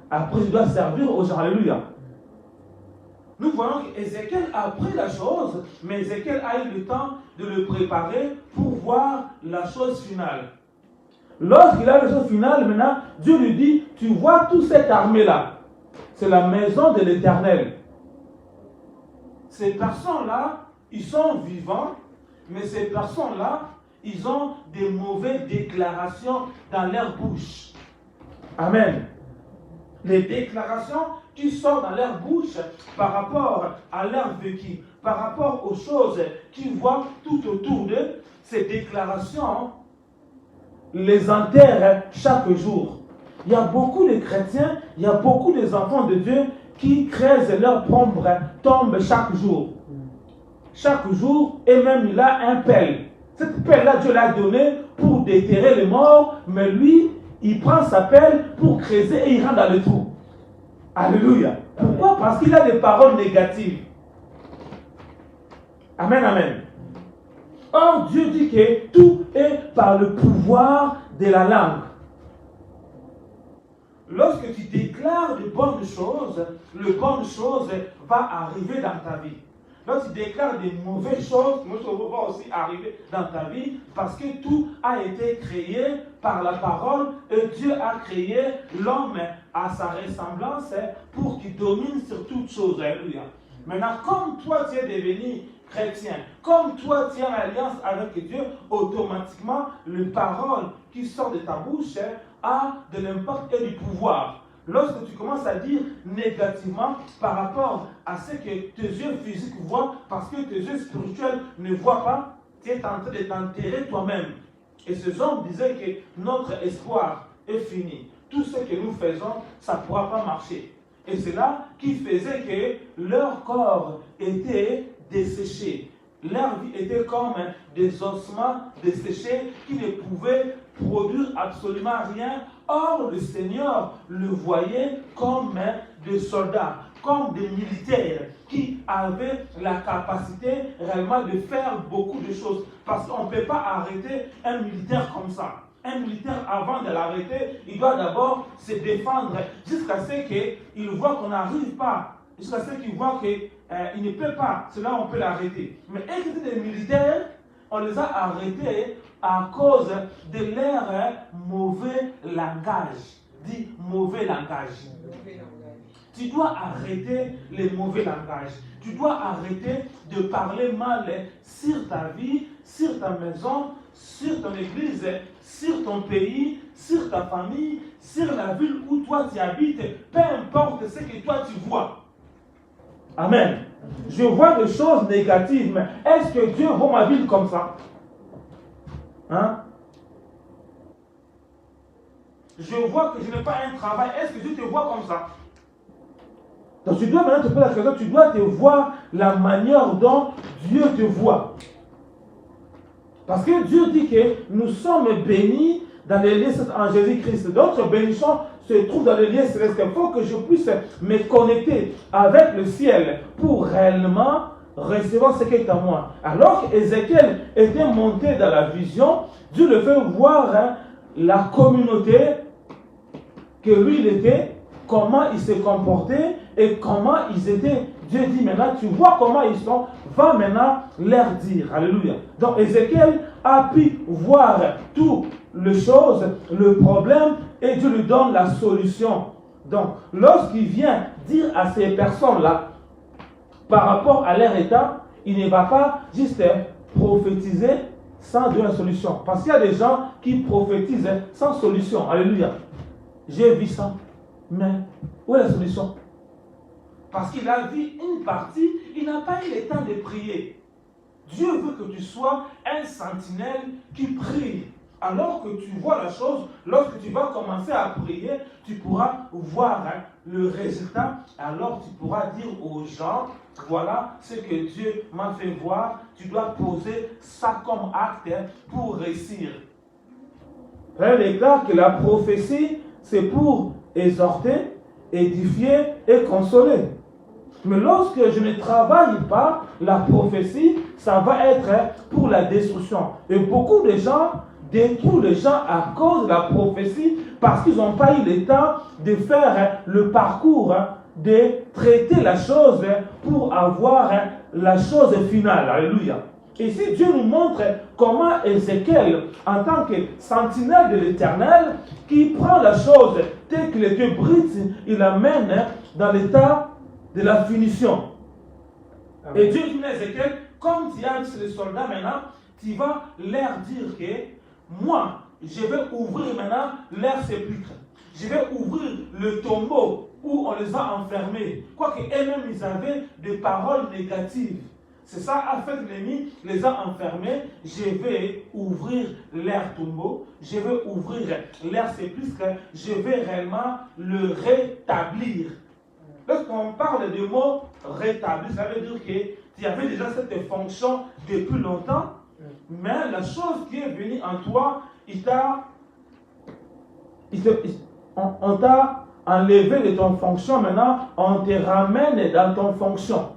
Après, je dois servir aux gens. Alléluia. Nous voyons qu'Ézéchiel a pris la chose, mais Ézéchiel a eu le temps de le préparer pour voir la chose finale. Lorsqu'il a la chose finale, maintenant, Dieu lui dit, tu vois toute cette armée-là, c'est la maison de l'Éternel. Ces personnes-là, ils sont vivants, mais ces personnes-là, ils ont des mauvaises déclarations dans leur bouche. Amen. Les déclarations qui sortent dans leur bouche par rapport à leur vécu, par rapport aux choses qu'ils voient tout autour d'eux, ces déclarations les enterrent chaque jour. Il y a beaucoup de chrétiens, il y a beaucoup d'enfants de Dieu qui creusent leur propre tombe chaque jour. Chaque jour, et même il a un pelle. Cette pelle-là, Dieu l'a donnée pour déterrer les morts, mais lui, il prend sa pelle pour creuser et il rentre dans le trou. Alléluia. Pourquoi? Parce qu'il a des paroles négatives. Amen, amen. Or, Dieu dit que tout est par le pouvoir de la langue. Lorsque tu déclares de bonnes choses, le bonne chose va arriver dans ta vie. Lorsque tu déclares de mauvaises choses, le mauvais va aussi arriver dans ta vie parce que tout a été créé par la parole et Dieu a créé l'homme à sa ressemblance pour qu'il domine sur toutes choses. Alléluia. Maintenant, comme toi tu es devenu chrétien, comme toi tu es en alliance avec Dieu, automatiquement, les paroles qui sortent de ta bouche a de l'impact et du pouvoir. Lorsque tu commences à dire négativement par rapport à ce que tes yeux physiques voient, parce que tes yeux spirituels ne voient pas, tu es en train de t'enterrer toi-même. Et ces hommes disaient que notre espoir est fini. Tout ce que nous faisons, ça ne pourra pas marcher. Et c'est là qui faisait que leur corps était desséché. Leur vie était comme des ossements desséchés qui ne pouvaient produire absolument rien. Or, le Seigneur le voyait comme des soldats, comme des militaires qui avaient la capacité réellement de faire beaucoup de choses. Parce qu'on ne peut pas arrêter un militaire comme ça. Un militaire, avant de l'arrêter, il doit d'abord se défendre jusqu'à ce qu'il voit qu'on n'arrive pas, jusqu'à ce qu'il voit qu'il ne peut pas. Cela, on peut l'arrêter. Mais écouter des militaires, on les a arrêtés à cause de leur mauvais langage. Dis mauvais langage. Tu dois arrêter les mauvais langages. Tu dois arrêter de parler mal sur ta vie, sur ta maison, sur ton église, sur ton pays, sur ta famille, sur la ville où toi tu habites, peu importe ce que toi tu vois. Amen. Je vois des choses négatives, mais est-ce que Dieu voit ma ville comme ça? Hein? Je vois que je n'ai pas un travail, est-ce que Dieu te voit comme ça? Donc tu dois maintenant te poser la question, tu dois te voir la manière dont Dieu te voit. Parce que Dieu dit que nous sommes bénis dans les lieux en Jésus-Christ. D'autres bénédictions se trouvent dans les lieux célestes. Il faut que je puisse me connecter avec le ciel pour réellement recevoir ce qui est à moi. Alors qu'Ézéchiel était monté dans la vision, Dieu le fait voir la communauté que lui il était, comment il se comportait et comment ils étaient. Dieu dit maintenant, tu vois comment ils sont, va maintenant leur dire. Alléluia. Donc Ézéchiel a pu voir toutes les choses, le problème, et Dieu lui donne la solution. Donc, lorsqu'il vient dire à ces personnes-là, par rapport à leur état, il ne va pas juste prophétiser sans donner une solution. Parce qu'il y a des gens qui prophétisent sans solution. Alléluia. J'ai vu ça. Mais où est la solution? Parce qu'il a vu une partie, il n'a pas eu le temps de prier. Dieu veut que tu sois un sentinelle qui prie. Alors que tu vois la chose, lorsque tu vas commencer à prier, tu pourras voir le résultat. Alors tu pourras dire aux gens, voilà ce que Dieu m'a fait voir. Tu dois poser ça comme acte pour réussir. Il est clair que la prophétie, c'est pour exhorter, édifier et consoler. Mais lorsque je ne travaille pas la prophétie, ça va être pour la destruction. Et beaucoup de gens détruisent les gens à cause de la prophétie parce qu'ils n'ont pas eu le temps de faire le parcours, de traiter la chose pour avoir la chose finale. Alléluia. Ici, Dieu nous montre comment Ézéchiel, en tant que sentinelle de l'Éternel, qui prend la chose telle qu'il était brute, il l'amène dans l'état de la finition. Amen. Et Dieu dit à Ézéchiel, comme tu as les soldats maintenant, tu vas leur dire que moi, je vais ouvrir maintenant leur sépulcre. Je vais ouvrir le tombeau où on les a enfermés. Quoique eux-mêmes, ils avaient des paroles négatives. C'est ça, a fait l'ennemi les a enfermés. Je vais ouvrir leur tombeau. Je vais ouvrir leur sépulcre. Je vais réellement le rétablir. Lorsqu'on parle du mot rétablir, ça veut dire que tu avais déjà cette fonction depuis longtemps, mais la chose qui est venue en toi, on t'a enlevé de ton fonction, maintenant on te ramène dans ton fonction.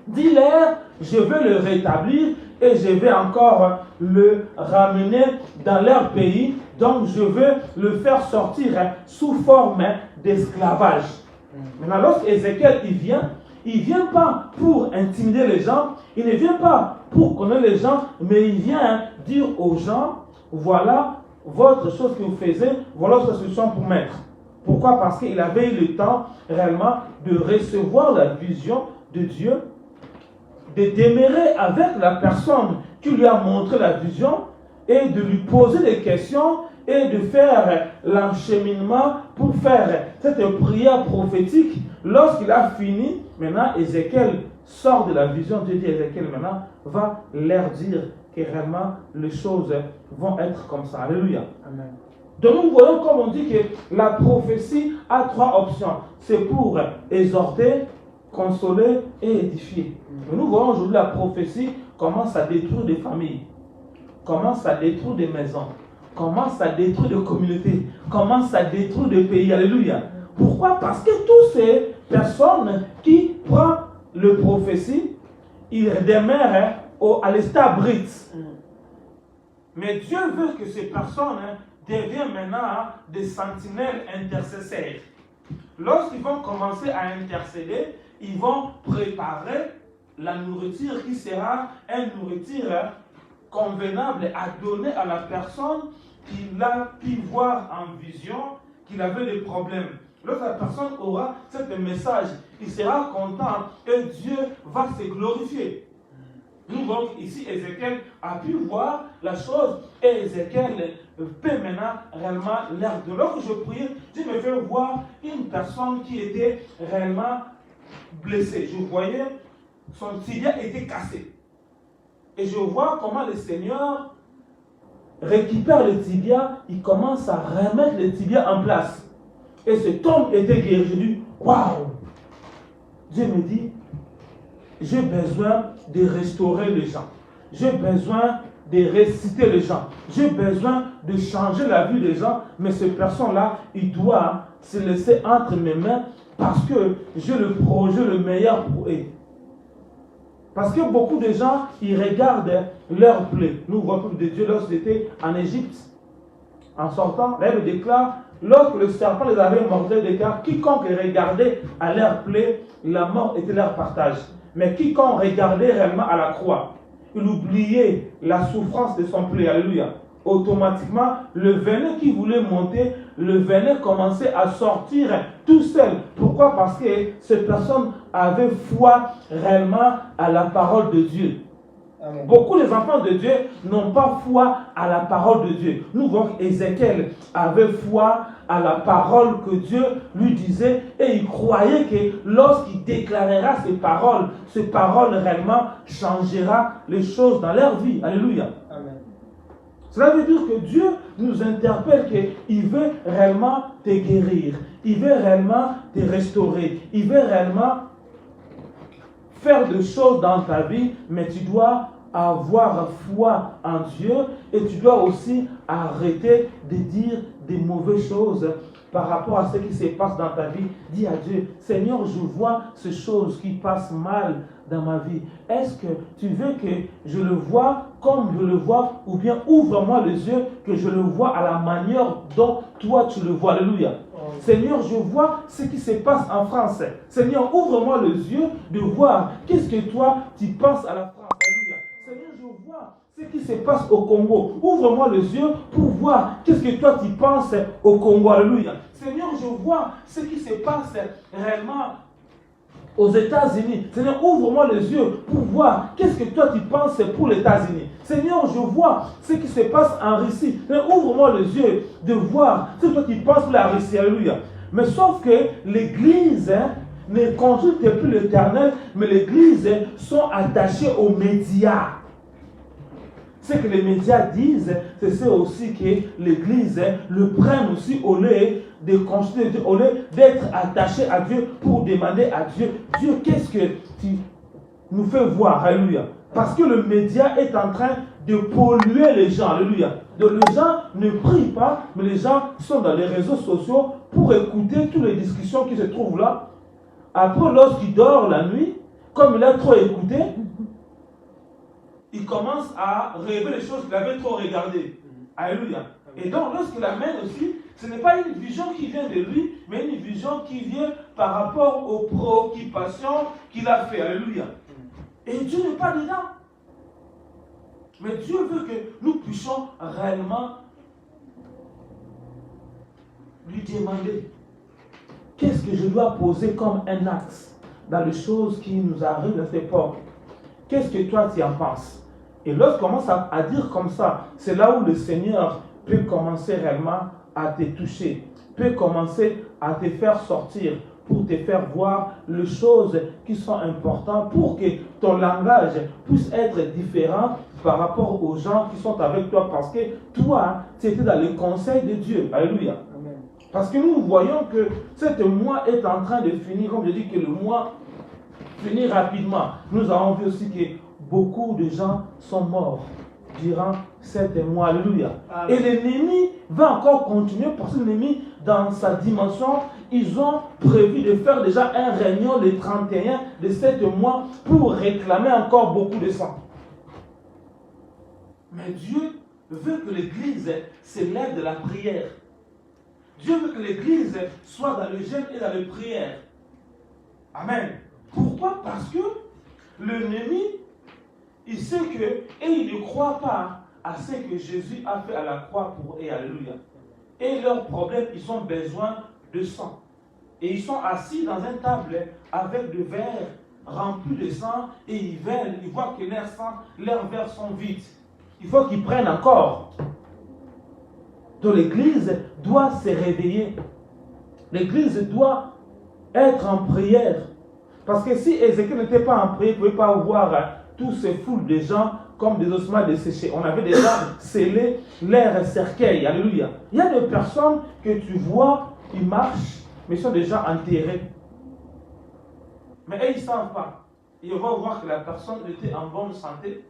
Dis-leur, je vais le rétablir et je vais encore le ramener dans leur pays, donc je vais le faire sortir sous forme d'esclavage. Maintenant, lorsqu'Ézéchiel il vient pas pour intimider les gens, il ne vient pas pour connaître les gens, mais il vient dire aux gens, voilà votre chose que vous faisiez, voilà votre solution pour mettre. Pourquoi? Parce qu'il avait eu le temps réellement de recevoir la vision de Dieu, de demeurer avec la personne qui lui a montré la vision et de lui poser des questions et de faire l'encheminement pour faire cette prière prophétique. Lorsqu'il a fini, maintenant Ézéchiel sort de la vision. Dieu dit à Ézéchiel maintenant va leur dire que réellement les choses vont être comme ça. Alléluia. Amen. Donc nous voyons comme on dit que la prophétie a trois options. C'est pour exhorter, consoler et édifier. Mais nous voyons aujourd'hui la prophétie commence à détruire des familles, commence à détruire des maisons, commence à détruire des communautés, commence à détruire des pays. Alléluia. Pourquoi? Parce que toutes ces personnes qui prennent le prophétie, ils demeurent à l'état brut. Mais Dieu veut que ces personnes deviennent maintenant des sentinelles intercesseurs. Lorsqu'ils vont commencer à intercéder, ils vont préparer la nourriture qui sera une nourriture convenable à donner à la personne qui l'a pu voir en vision, qu'il avait des problèmes. Lorsque la personne aura ce message, il sera content et Dieu va se glorifier. Nous voyons ici, Ézéchiel a pu voir la chose et Ézéchiel peut maintenant réellement l'air de. Lorsque je priais, Dieu me fait voir une personne qui était réellement blessée. Je voyais son tibia était cassé. Et je vois comment le Seigneur récupère le tibia, il commence à remettre le tibia en place. Et cet homme était guéri. Je dis, waouh! Dieu me dit, j'ai besoin de restaurer les gens. J'ai besoin de réciter les gens. J'ai besoin de changer la vie des gens. Mais cette personne-là, il doit se laisser entre mes mains parce que j'ai le projet le meilleur pour eux. Parce que beaucoup de gens, ils regardent leur plaie. Nous, voyons le peuple de Dieu, lorsqu'ils étaient en Égypte, en sortant, là, il déclare, lorsque le serpent les avait mordus, il déclare, quiconque regardait à leur plaie, la mort était leur partage. Mais quiconque regardait réellement à la croix, il oubliait la souffrance de son plaie. Alléluia. Automatiquement, le venin qui voulait monter le venin commençait à sortir tout seul. Pourquoi? Parce que cette personne avait foi réellement à la parole de Dieu. Amen. Beaucoup des enfants de Dieu n'ont pas foi à la parole de Dieu. Nous voyons qu'Ézéchiel avait foi à la parole que Dieu lui disait et il croyait que lorsqu'il déclarera ces paroles réellement changera les choses dans leur vie. Alléluia. Amen. Cela veut dire que Dieu nous interpelle qu'il veut réellement te guérir, il veut réellement te restaurer, il veut réellement faire des choses dans ta vie, mais tu dois avoir foi en Dieu et tu dois aussi arrêter de dire des mauvaises choses par rapport à ce qui se passe dans ta vie. Dis à Dieu, Seigneur, je vois ces choses qui passent mal dans ma vie. Est-ce que tu veux que je le vois comme je le vois, ou bien ouvre-moi les yeux que je le vois à la manière dont toi tu le vois. Alléluia. Seigneur, je vois ce qui se passe en France. Seigneur, ouvre-moi les yeux de voir qu'est-ce que toi tu penses à la France. Alléluia. Seigneur, je vois ce qui se passe au Congo. Ouvre-moi les yeux pour voir qu'est-ce que toi tu penses au Congo. Alléluia. Seigneur, je vois ce qui se passe réellement aux États-Unis. Seigneur, ouvre-moi les yeux pour voir qu'est-ce que toi tu penses pour les États-Unis. Seigneur, je vois ce qui se passe en Russie. Seigneur, ouvre-moi les yeux de voir ce que toi tu penses pour la Russie. Alléluia. Mais sauf que l'Église ne consulte plus l'Éternel, mais l'Église sont attachées aux médias. Ce que les médias disent, c'est aussi que l'Église le prenne aussi au lieu de consulter Dieu, au lieu d'être attaché à Dieu pour demander à Dieu, Dieu, qu'est-ce que tu nous fais voir? Alléluia. Parce que le média est en train de polluer les gens. Alléluia. Donc les gens ne prient pas, mais les gens sont dans les réseaux sociaux pour écouter toutes les discussions qui se trouvent là. Après, lorsqu'il dort la nuit, comme il a trop écouté, il commence à rêver les choses qu'il avait trop regardées. Alléluia. Et donc, lorsqu'il amène aussi, ce n'est pas une vision qui vient de lui, mais une vision qui vient par rapport aux préoccupations qu'il a fait. Alléluia. Et Dieu n'est pas dedans. Mais Dieu veut que nous puissions réellement lui demander qu'est-ce que je dois poser comme un axe dans les choses qui nous arrivent à cette époque. Qu'est-ce que toi tu en penses? Et lorsqu'on commence à dire comme ça, c'est là où le Seigneur peut commencer réellement à te toucher, peut commencer à te faire sortir, pour te faire voir les choses qui sont importantes, pour que ton langage puisse être différent par rapport aux gens qui sont avec toi, parce que toi, tu étais dans le conseil de Dieu. Alléluia. Amen. Parce que nous voyons que ce mois est en train de finir, comme je dis que le mois finit rapidement. Nous avons vu aussi que beaucoup de gens sont morts durant 7 mois. Alléluia. Amen. Et l'ennemi va encore continuer, parce que l'ennemi, dans sa dimension, ils ont prévu de faire déjà un réunion le 31 de 7 mois pour réclamer encore beaucoup de sang. Mais Dieu veut que l'Église s'élève de la prière. Dieu veut que l'Église soit dans le jeûne et dans la prière. Amen. Pourquoi? Parce que l'ennemi, il sait que, et il ne croit pas à ce que Jésus a fait à la croix pour eux. Alléluia. Et leur problème, ils ont besoin de sang. Et ils sont assis dans une table avec des verres remplis de sang et ils veulent, ils voient que leurs verres sont vides. Il faut qu'ils prennent encore. Donc l'Église doit se réveiller. L'Église doit être en prière. Parce que si Ézéchiel n'était pas en prière, il ne pouvait pas voir tous ces foules de gens comme des ossements desséchés. On avait déjà scellé leur cercueil. Alléluia. Il y a des personnes que tu vois, ils marchent, mais ils sont déjà enterrés. Mais eux, ils ne savent pas. Ils vont voir que la personne était en bonne santé.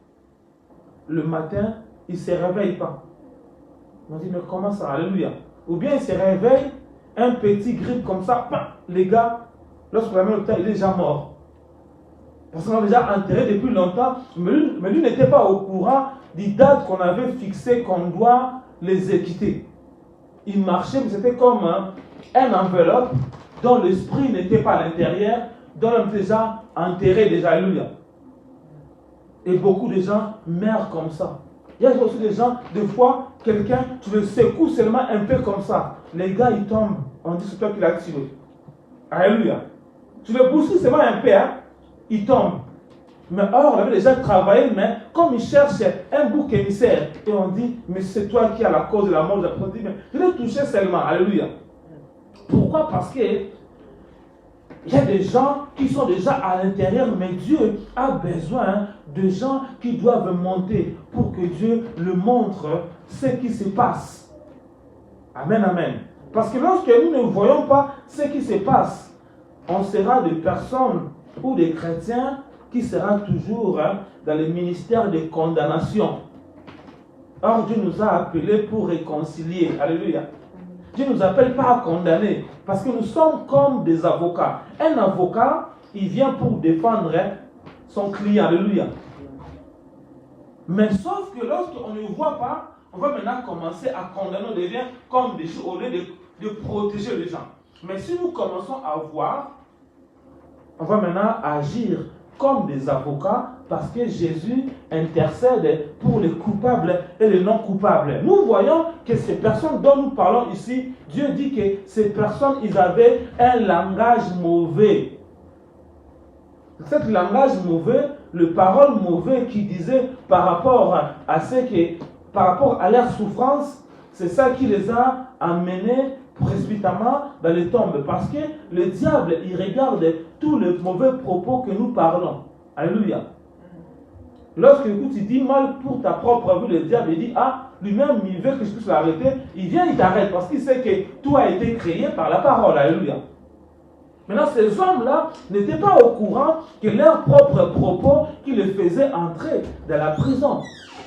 Le matin, il ne se réveille pas. On dit, mais comment ça? Alléluia. Ou bien il se réveille, un petit grippe comme ça, les gars, lorsqu'on l'amène au hôpital, il est déjà mort. Parce qu'on l'a déjà enterré depuis longtemps, mais lui n'était pas au courant des dates qu'on avait fixées, qu'on doit les quitter. Il marchait, mais c'était comme un enveloppe dont l'esprit n'était pas à l'intérieur, dont l'homme était déjà enterré déjà. Alléluia. Et beaucoup de gens meurent comme ça. Il y a aussi des gens, des fois, quelqu'un, tu le secoues seulement un peu comme ça. les gars ils tombent, on dit c'est toi qui l'as tué. Alléluia. Tu le bouscules seulement un peu, hein, il tombe. Mais or, on avait déjà travaillé, mais comme il cherche un bouc émissaire, et on dit, mais c'est toi qui as la cause de la mort de la personne. Mais je l'ai touché seulement. Alléluia. Pourquoi? Parce que il y a des gens qui sont déjà à l'intérieur, mais Dieu a besoin de gens qui doivent monter pour que Dieu le montre ce qui se passe. Amen, amen. Parce que lorsque nous ne voyons pas ce qui se passe, on sera des personnes ou des chrétiens qui sera toujours dans le ministère de condamnation. Or, Dieu nous a appelés pour réconcilier. Alléluia. Dieu ne nous appelle pas à condamner, parce que nous sommes comme des avocats. Un avocat, il vient pour défendre son client. Alléluia. Mais sauf que lorsqu'on ne voit pas, on va maintenant commencer à condamner, on devient comme des choses au lieu de protéger les gens. Mais si nous commençons à voir, on va maintenant agir comme des avocats parce que Jésus intercède pour les coupables et les non coupables. Nous voyons que ces personnes dont nous parlons ici, Dieu dit que ces personnes, ils avaient un langage mauvais. Ce langage mauvais, le parole mauvais qui disait par rapport à ce que, par rapport à leur souffrance, c'est ça qui les a amenés précipitamment dans les tombes. Parce que le diable, il regarde tous les mauvais propos que nous parlons. Alléluia. Lorsque il dit mal pour ta propre vie, le diable il dit, ah, lui-même, il veut que je puisse l'arrêter. Il vient, il t'arrête parce qu'il sait que tout a été créé par la parole. Alléluia. Maintenant, ces hommes-là n'étaient pas au courant que leurs propres propos qui les faisaient entrer dans la prison.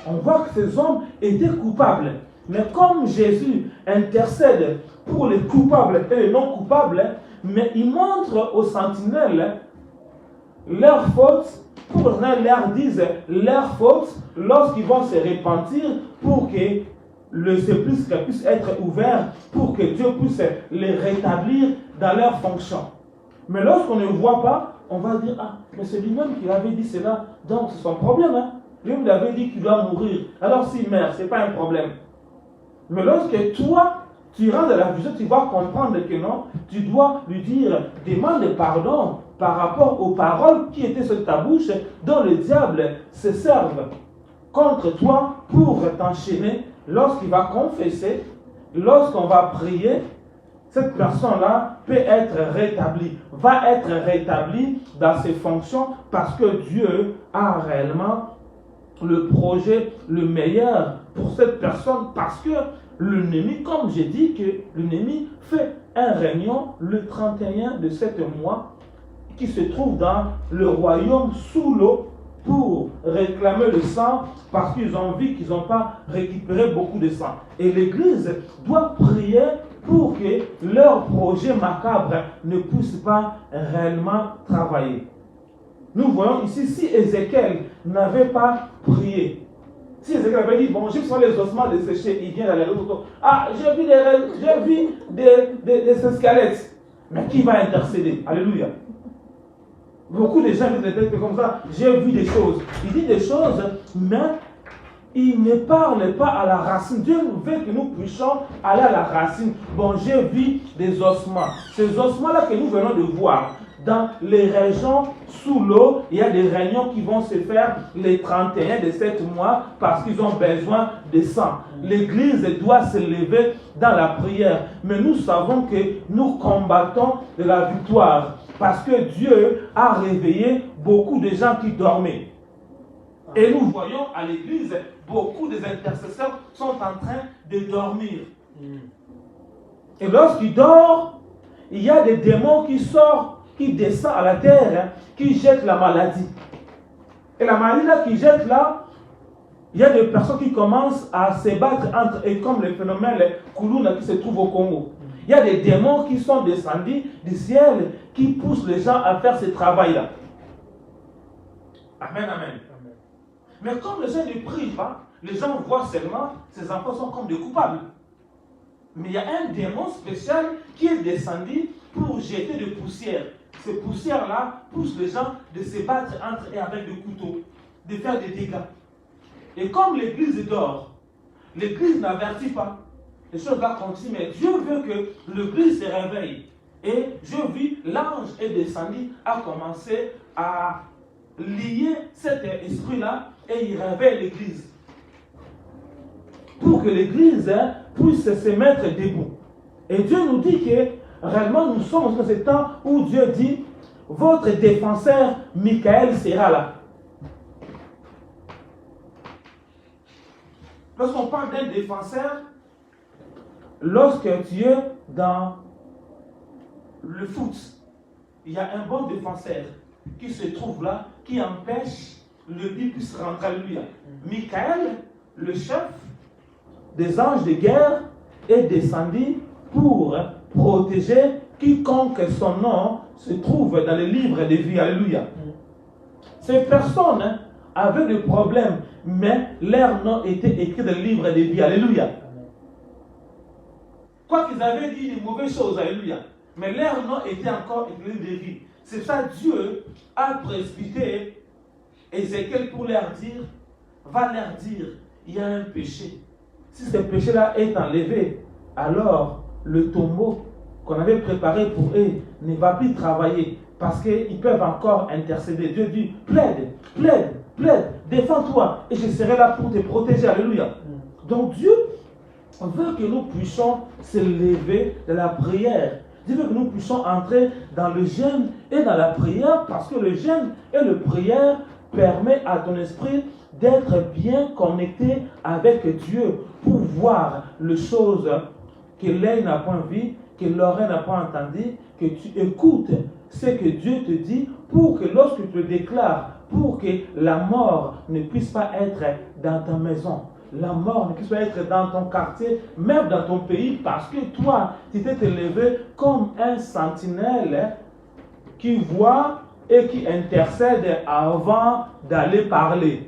On voit que ces hommes étaient coupables. Mais comme Jésus intercède pour les coupables et les non coupables, mais il montre aux sentinelles leurs fautes, pour que leur dise leurs fautes lorsqu'ils vont se repentir pour que le sépulcre puisse être ouvert, pour que Dieu puisse les rétablir dans leurs fonctions. Mais lorsqu'on ne voit pas, on va dire, ah, mais c'est lui-même qui avait dit cela, donc c'est son problème. Hein? Lui-même il avait dit qu'il doit mourir. Alors s'il meurt, ce n'est pas un problème. Mais lorsque toi, tu rentres dans la vision, tu vas comprendre que non, tu dois lui dire, demande pardon par rapport aux paroles qui étaient sur ta bouche, dont le diable se serve contre toi pour t'enchaîner. Lorsqu'il va confesser, lorsqu'on va prier, cette personne-là peut être rétablie, va être rétablie dans ses fonctions parce que Dieu a réellement le projet le meilleur pour cette personne, parce que l'ennemi, comme j'ai dit, que l'ennemi fait un réunion le 31 de ce mois qui se trouve dans le royaume sous l'eau pour réclamer le sang parce qu'ils ont vu qu'ils n'ont pas récupéré beaucoup de sang. Et l'Église doit prier pour que leur projet macabre ne puisse pas réellement travailler. Nous voyons ici, si Ézéchiel n'avait pas prié, si Ézéchiel avait dit, bon, j'ai besoin les ossements desséchés, il vient d'aller l'autre. Ah, j'ai vu des squelettes. Mais qui va intercéder? Alléluia. Beaucoup de gens disent des textes comme ça, j'ai vu des choses. Il dit des choses, mais il ne parle pas à la racine. Dieu veut que nous puissions aller à la racine. Bon, j'ai vu des ossements. Ces ossements-là que nous venons de voir, dans les régions sous l'eau, il y a des réunions qui vont se faire les 31 de 7 mois parce qu'ils ont besoin de sang. L'Église doit se lever dans la prière. Mais nous savons que nous combattons de la victoire parce que Dieu a réveillé beaucoup de gens qui dormaient. Et nous voyons à l'église, beaucoup des intercesseurs sont en train de dormir. Et lorsqu'ils dorment, il y a des démons qui sortent, qui descendent à la terre, qui jettent la maladie. Et la maladie là qui jette là, il y a des personnes qui commencent à se battre entre eux, comme le phénomène Kuluna qui se trouve au Congo. Il y a des démons qui sont descendus du ciel, qui poussent les gens à faire ce travail-là. Amen, amen. Mais comme les gens ne prient pas, les gens voient seulement ces enfants sont comme des coupables. Mais il y a un démon spécial qui est descendu pour jeter des poussières. Ces poussières-là poussent les gens de se battre entre eux avec des couteaux, de faire des dégâts. Et comme l'église dort, l'église n'avertit pas. les choses-là continuent, mais Dieu veut que l'église se réveille. Et je vis, l'ange est descendu, a commencé à lier cet esprit-là et il réveille l'église. Pour que l'église puisse se mettre debout. Et Dieu nous dit que réellement nous sommes dans ce temps où Dieu dit votre défenseur Michael sera là. Lorsqu'on parle d'un défenseur, lorsque tu es dans le foot, il y a un bon défenseur qui se trouve là, qui empêche le but puisse rentrer. Alléluia. Michael, le chef des anges de guerre, est descendu pour protéger quiconque son nom se trouve dans le livre de vie. Alléluia. Ces personnes avaient des problèmes, mais leur nom était écrit dans le livre de vie. Alléluia. Quoi qu'ils avaient dit de mauvaises choses, alléluia, mais leur nom était encore écrit dans le livre de vie. C'est ça, Dieu a précipité Ézéchiel pour leur dire, va leur dire, il y a un péché. Si ce péché-là est enlevé, alors le tombeau qu'on avait préparé pour eux ne va plus travailler parce qu'ils peuvent encore intercéder. Dieu dit, plaide, plaide, plaide, défends-toi et je serai là pour te protéger. Alléluia. Donc Dieu veut que nous puissions se lever de la prière. Dieu veut que nous puissions entrer dans le jeûne et dans la prière parce que le jeûne et la prière permet à ton esprit d'être bien connecté avec Dieu pour voir les choses que l'œil n'a pas vu, que l'oreille n'a pas entendu, que tu écoutes ce que Dieu te dit pour que lorsque tu le déclares, pour que la mort ne puisse pas être dans ta maison, la mort ne puisse pas être dans ton quartier, même dans ton pays, parce que toi, tu t'es élevé comme un sentinelle qui voit et qui intercède avant d'aller parler.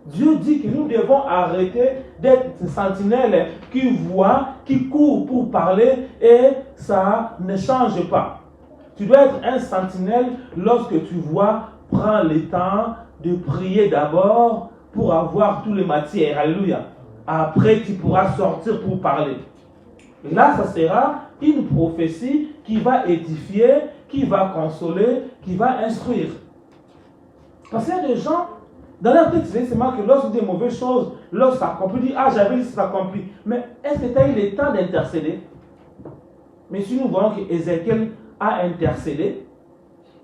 Dieu dit que nous devons arrêter d'être ces sentinelles qui voient, qui courent pour parler et ça ne change pas. Tu dois être un sentinelle lorsque tu vois, prends le temps de prier d'abord pour avoir toutes les matières. Alléluia. Après, tu pourras sortir pour parler. Et là, ça sera une prophétie qui va édifier, qui va consoler, qui va instruire. Parce qu'il y a des gens, dans leur texte, c'est marqué que lorsqu'on dit des mauvaises choses, lorsque ça accomplit, dit, ah, j'avais dit ça accompli. Mais est-ce que tu as eu le temps d'intercéder? Mais si nous voyons qu'Ézéchiel a intercédé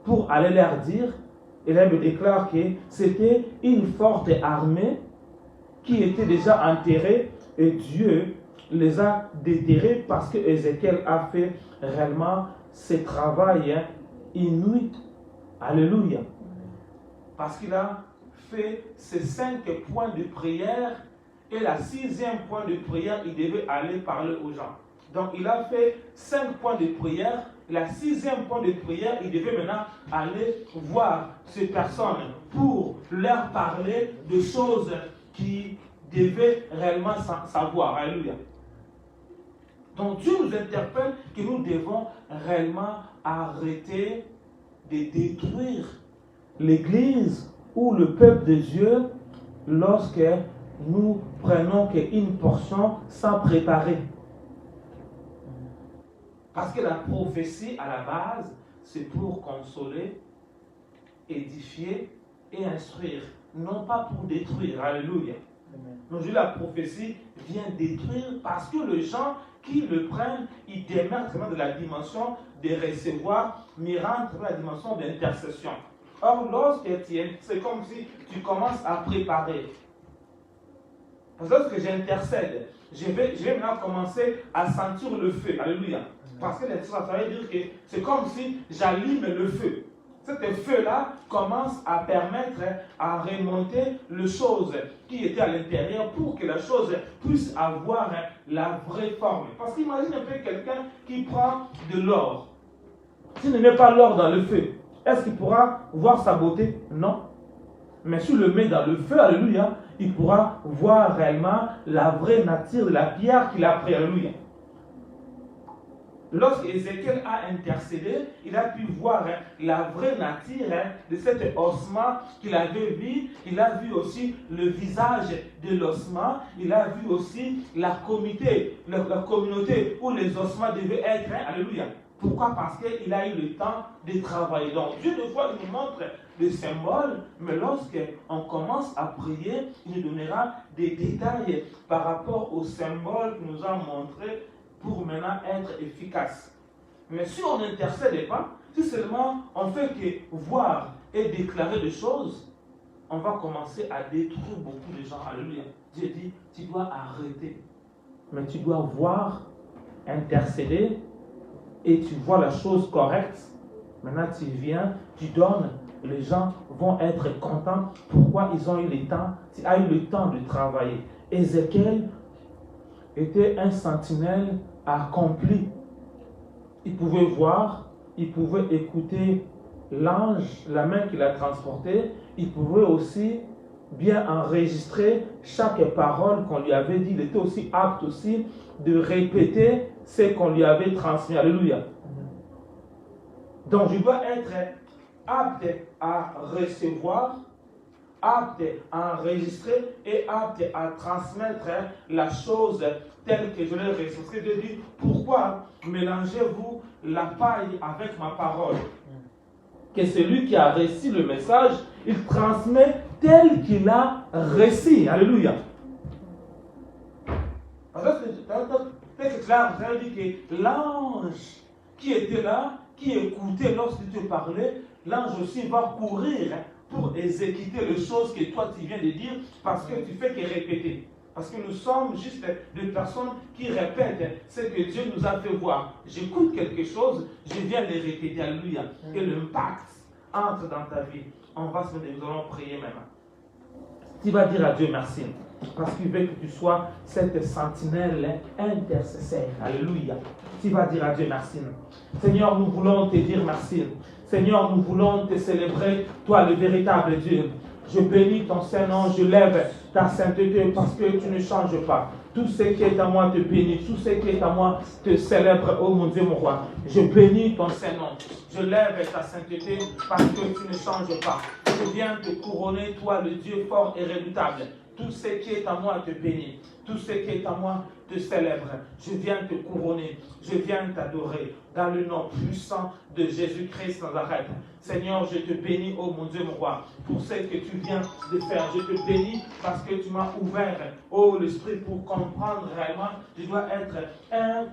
pour aller leur dire, et là, il me déclare que c'était une forte armée qui était déjà enterrée et Dieu les a déterrés parce que Ézéchiel a fait réellement ce travail inouï. Alléluia. Parce qu'il a fait ces 5 points de prière et la 6e point de prière, il devait aller parler aux gens. Donc il a fait 5 points de prière. La 6e point de prière, il devait maintenant aller voir ces personnes pour leur parler de choses qui devaient réellement savoir. Alléluia. Donc Dieu nous interpelle que nous devons réellement arrêter de détruire l'Église ou le peuple de Dieu lorsque nous prenons une portion sans préparer. Parce que la prophétie, à la base, c'est pour consoler, édifier et instruire, non pas pour détruire. Alléluia. Donc, la prophétie vient détruire parce que les gens qui le prennent, ils démarrent vraiment de la dimension de recevoir, mais rentrent dans la dimension d'intercession. Or, lorsque c'est comme si tu commences à préparer. Parce que lorsque j'intercède, je vais maintenant commencer à sentir le feu. Alléluia. Parce que ça veut dire que c'est comme si j'allume le feu. Cet feu-là commence à permettre à remonter les choses qui étaient à l'intérieur pour que la chose puisse avoir la vraie forme. Parce qu'imagine un peu quelqu'un qui prend de l'or. S'il ne met pas l'or dans le feu, est-ce qu'il pourra voir sa beauté? Non. Mais s'il le met dans le feu, alléluia, il pourra voir réellement la vraie nature de la pierre qu'il a pris. Alléluia. lorsque Ézéchiel a intercédé, il a pu voir la vraie nature de cet ossement qu'il avait vu. Il a vu aussi le visage de l'ossement. Il a vu aussi la communauté où les ossements devaient être. Alléluia. Pourquoi? Parce qu'il a eu le temps de travailler. Donc Dieu, des fois, il nous montre des symboles, mais lorsqu'on commence à prier, il nous donnera des détails par rapport aux symboles qu'il nous a montrés pour maintenant être efficace. Mais si on n'intercède pas, si seulement on fait que voir et déclarer des choses, on va commencer à détruire beaucoup de gens. Alléluia. Dieu dit, tu dois arrêter. Mais tu dois voir, intercéder, et tu vois la chose correcte. Maintenant, tu viens, tu donnes, les gens vont être contents. Pourquoi? Ils ont eu le temps, tu as eu le temps de travailler. Ézéchiel était un sentinelle accompli. Il pouvait voir, il pouvait écouter l'ange, la main qui l'a transporté. Il pouvait aussi bien enregistrer chaque parole qu'on lui avait dit. Il était aussi apte aussi de répéter ce qu'on lui avait transmis. Alléluia. Donc je dois être apte à recevoir, apte à enregistrer et apte à transmettre la chose telle que je l'ai ressuscité. De dire, pourquoi mélangez-vous la paille avec ma parole? Que celui qui a reçu le message, il transmet tel qu'il a reçu. Alléluia. C'est clair, vous avez dit que l'ange qui était là, qui écoutait lorsque tu parlais, l'ange aussi va courir pour exécuter les choses que toi tu viens de dire parce que tu fais que répéter. Parce que nous sommes juste des personnes qui répètent ce que Dieu nous a fait voir. J'écoute quelque chose, je viens de répéter. Alléluia. Et l'impact entre dans ta vie. On va se mettre, nous allons prier maintenant. Tu vas dire à Dieu merci. Parce qu'il veut que tu sois cette sentinelle intercesseur. Alléluia. Tu vas dire à Dieu merci. Seigneur, nous voulons te dire merci. Seigneur, nous voulons te célébrer, toi le véritable Dieu. Je bénis ton Saint-Nom, je lève ta sainteté parce que tu ne changes pas. Tout ce qui est à moi te bénit, tout ce qui est à moi te célèbre, oh mon Dieu, mon roi. Je bénis ton Saint-Nom, je lève ta sainteté parce que tu ne changes pas. Je viens te couronner, toi le Dieu fort et redoutable. Tout ce qui est à moi te bénit, tout ce qui est à moi te célèbre. Je viens te couronner, je viens t'adorer dans le nom puissant de Jésus-Christ Nazareth. Seigneur, je te bénis, oh mon Dieu, mon roi, pour ce que tu viens de faire. Je te bénis parce que tu m'as ouvert, oh l'esprit, pour comprendre réellement. Je dois être un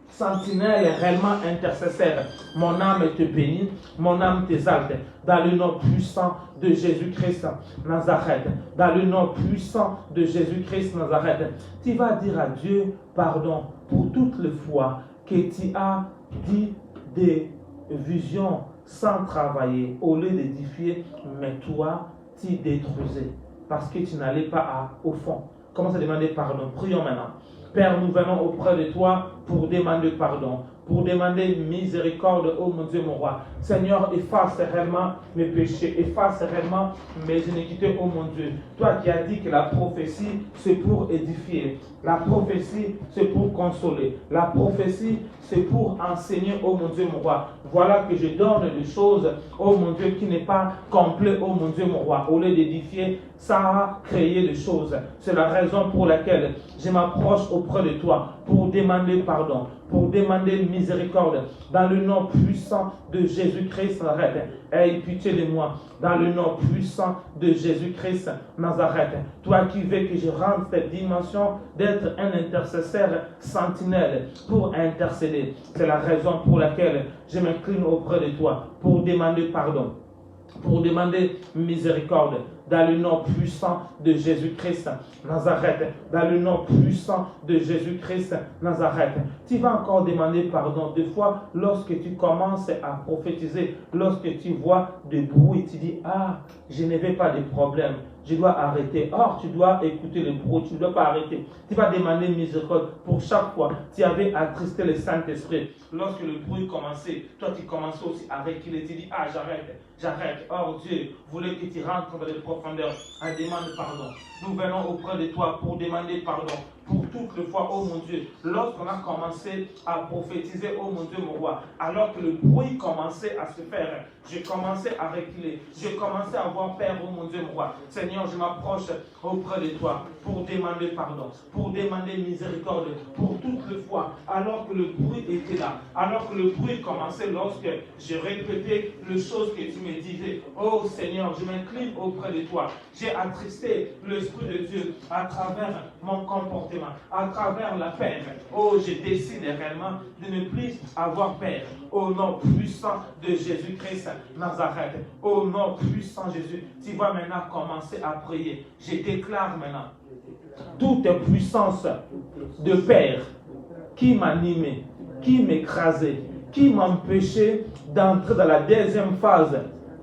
sentinelle réellement intercesseur. Mon âme te bénit, mon âme t'exalte. Dans le nom puissant de Jésus-Christ Nazareth. Dans le nom puissant de Jésus-Christ Nazareth. Tu vas dire à Dieu pardon pour toutes les fois que tu as dit des visions sans travailler, au lieu d'édifier, mais toi, tu détruisais parce que tu n'allais pas au fond. Commence à demander pardon. Prions maintenant. Père, nous venons auprès de toi pour demander pardon, pour demander miséricorde, oh mon Dieu, mon roi. Seigneur, efface réellement mes péchés, efface réellement mes iniquités, oh mon Dieu. Toi qui as dit que la prophétie, c'est pour édifier. La prophétie, c'est pour consoler. La prophétie, c'est pour enseigner, oh mon Dieu, mon roi. Voilà que je donne des choses, oh mon Dieu, qui n'est pas complet, oh mon Dieu, mon roi. Au lieu d'édifier, ça a créé des choses. C'est la raison pour laquelle je m'approche auprès de toi pour demander pardon, pour demander miséricorde dans le nom puissant de Jésus-Christ Nazareth. Aie pitié de moi dans le nom puissant de Jésus-Christ Nazareth. Toi qui veux que je rentre cette dimension d'être un intercesseur sentinelle pour intercéder. C'est la raison pour laquelle je m'incline auprès de toi pour demander pardon, pour demander miséricorde dans le nom puissant de Jésus-Christ Nazareth. Dans le nom puissant de Jésus-Christ Nazareth. Tu vas encore demander pardon. Des fois, lorsque tu commences à prophétiser, lorsque tu vois des bruits, tu dis, ah, je n'avais pas de problème. Je dois arrêter. Or, tu dois écouter le bruit, tu ne dois pas arrêter. Tu vas demander miséricorde pour chaque fois. Tu avais attristé le Saint-Esprit. Lorsque le bruit commençait, toi tu commençais aussi à reculer. Tu dis, ah, j'arrête, j'arrête. Or, Dieu voulait que tu rentres dans les profondeurs. On demande pardon. Nous venons auprès de toi pour demander pardon pour toutes les fois, oh mon Dieu, lorsqu'on a commencé à prophétiser, oh mon Dieu, mon roi, alors que le bruit commençait à se faire, j'ai commencé à reculer, j'ai commencé à avoir peur, oh mon Dieu, mon roi. Seigneur, je m'approche auprès de toi pour demander pardon, pour demander miséricorde, pour toutes les fois, alors que le bruit était là, alors que le bruit commençait lorsque j'ai répété les choses que tu me disais. Oh Seigneur, je m'incline auprès de toi. J'ai attristé l'Esprit de Dieu à travers mon comportement, à travers la peine. Oh, je décide réellement de ne plus avoir peur. Au nom puissant de Jésus-Christ Nazareth. Au nom puissant de Jésus. Tu vas maintenant commencer à prier. Je déclare maintenant toute puissance de peur qui m'animait, qui m'écrasait, qui m'empêchait d'entrer dans la deuxième phase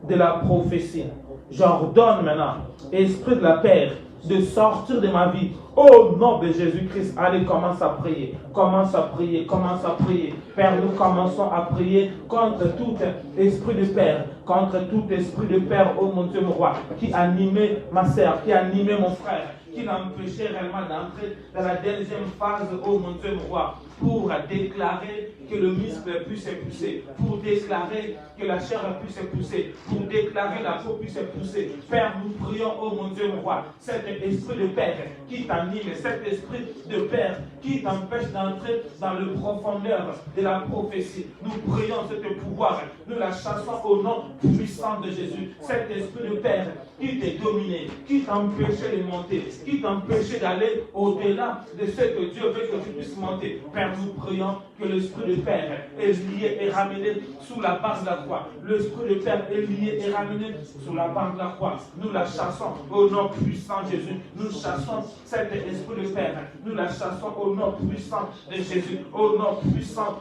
de la prophétie. J'ordonne maintenant, esprit de la paix, de sortir de ma vie. Au nom de Jésus-Christ, allez, commence à prier. Commence à prier, commence à prier. Père, nous commençons à prier contre tout esprit de peur, contre tout esprit de peur, oh mon Dieu, mon roi, qui animait ma sœur, qui animait mon frère, qui l'empêchait réellement d'entrer dans la deuxième phase, oh mon Dieu, mon roi, pour déclarer que le muscle puisse se pousser, pour déclarer que la chair puisse se pousser, pour déclarer la peau puisse se pousser. Père, nous prions, oh mon Dieu, mon roi, cet esprit de peur qui t'anime, cet esprit de peur qui t'empêche d'entrer dans le profondeur de la prophétie. Nous prions ce pouvoir, nous la chassons au nom puissant de Jésus. Cet esprit de peur qui t'est dominé, qui t'empêchait de monter, qui t'empêchait d'aller au-delà de ce que Dieu veut que tu puisses monter. Père, nous prions que l'esprit de peur est lié et ramené sous la base de la croix. L'esprit de peur est lié et ramené sous la base de la croix. Nous la chassons au nom puissant de Jésus. Nous chassons cet esprit de peur. Nous la chassons au nom puissant de Jésus. Au nom puissant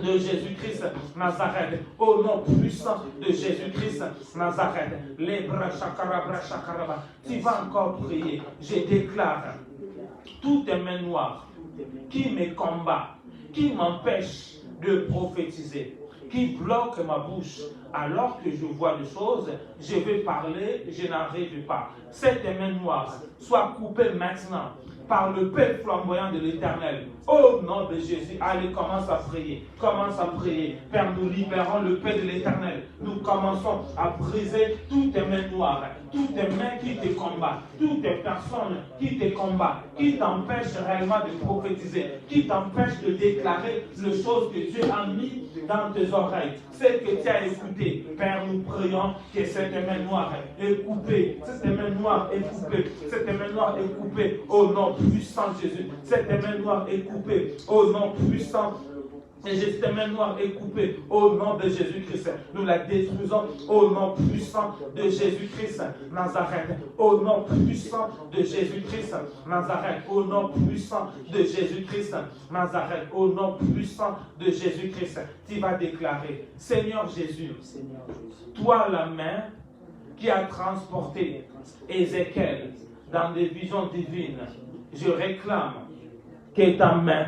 de Jésus-Christ Nazareth. Au nom puissant de Jésus-Christ Nazareth. Les bras chakaraba. Tu vas encore prier. Je déclare toutes les mains noires qui me combat, qui m'empêche de prophétiser, qui bloque ma bouche, alors que je vois des choses, je vais parler, je n'arrive pas. Cette main noire soit coupée maintenant par le paix flamboyant de l'Éternel. Au nom de Jésus, allez, commence à prier. Commence à prier. Père, nous libérons le paix de l'Éternel. Nous commençons à briser toutes les mains noires, toutes les mains qui te combattent, toutes les personnes qui te combattent, qui t'empêchent réellement de prophétiser, qui t'empêchent de déclarer les choses que Dieu a mis dans tes oreilles. Ce que tu as écouté, Père, nous prions que cette main noire est coupée. Cette main noire est coupée. Cette main noire est coupée au nom puissant de Jésus. Cette main noire est coupée au nom puissant. Et cette main noire est coupée au nom de Jésus-Christ. Nous la détruisons au nom puissant de Jésus-Christ Nazareth. Au nom puissant de Jésus-Christ Nazareth. Au nom puissant de Jésus-Christ Nazareth. Au nom puissant de Jésus-Christ. Tu vas déclarer, Seigneur Jésus, toi la main qui a transporté Ézéchiel dans des visions divines, je réclame que ta main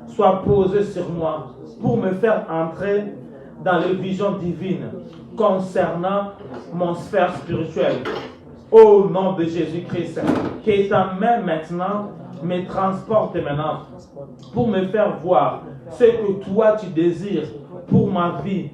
soit posée sur moi pour me faire entrer dans les visions divines concernant mon sphère spirituelle. Au nom de Jésus-Christ, que ta main maintenant me transporte maintenant pour me faire voir ce que toi tu désires pour ma vie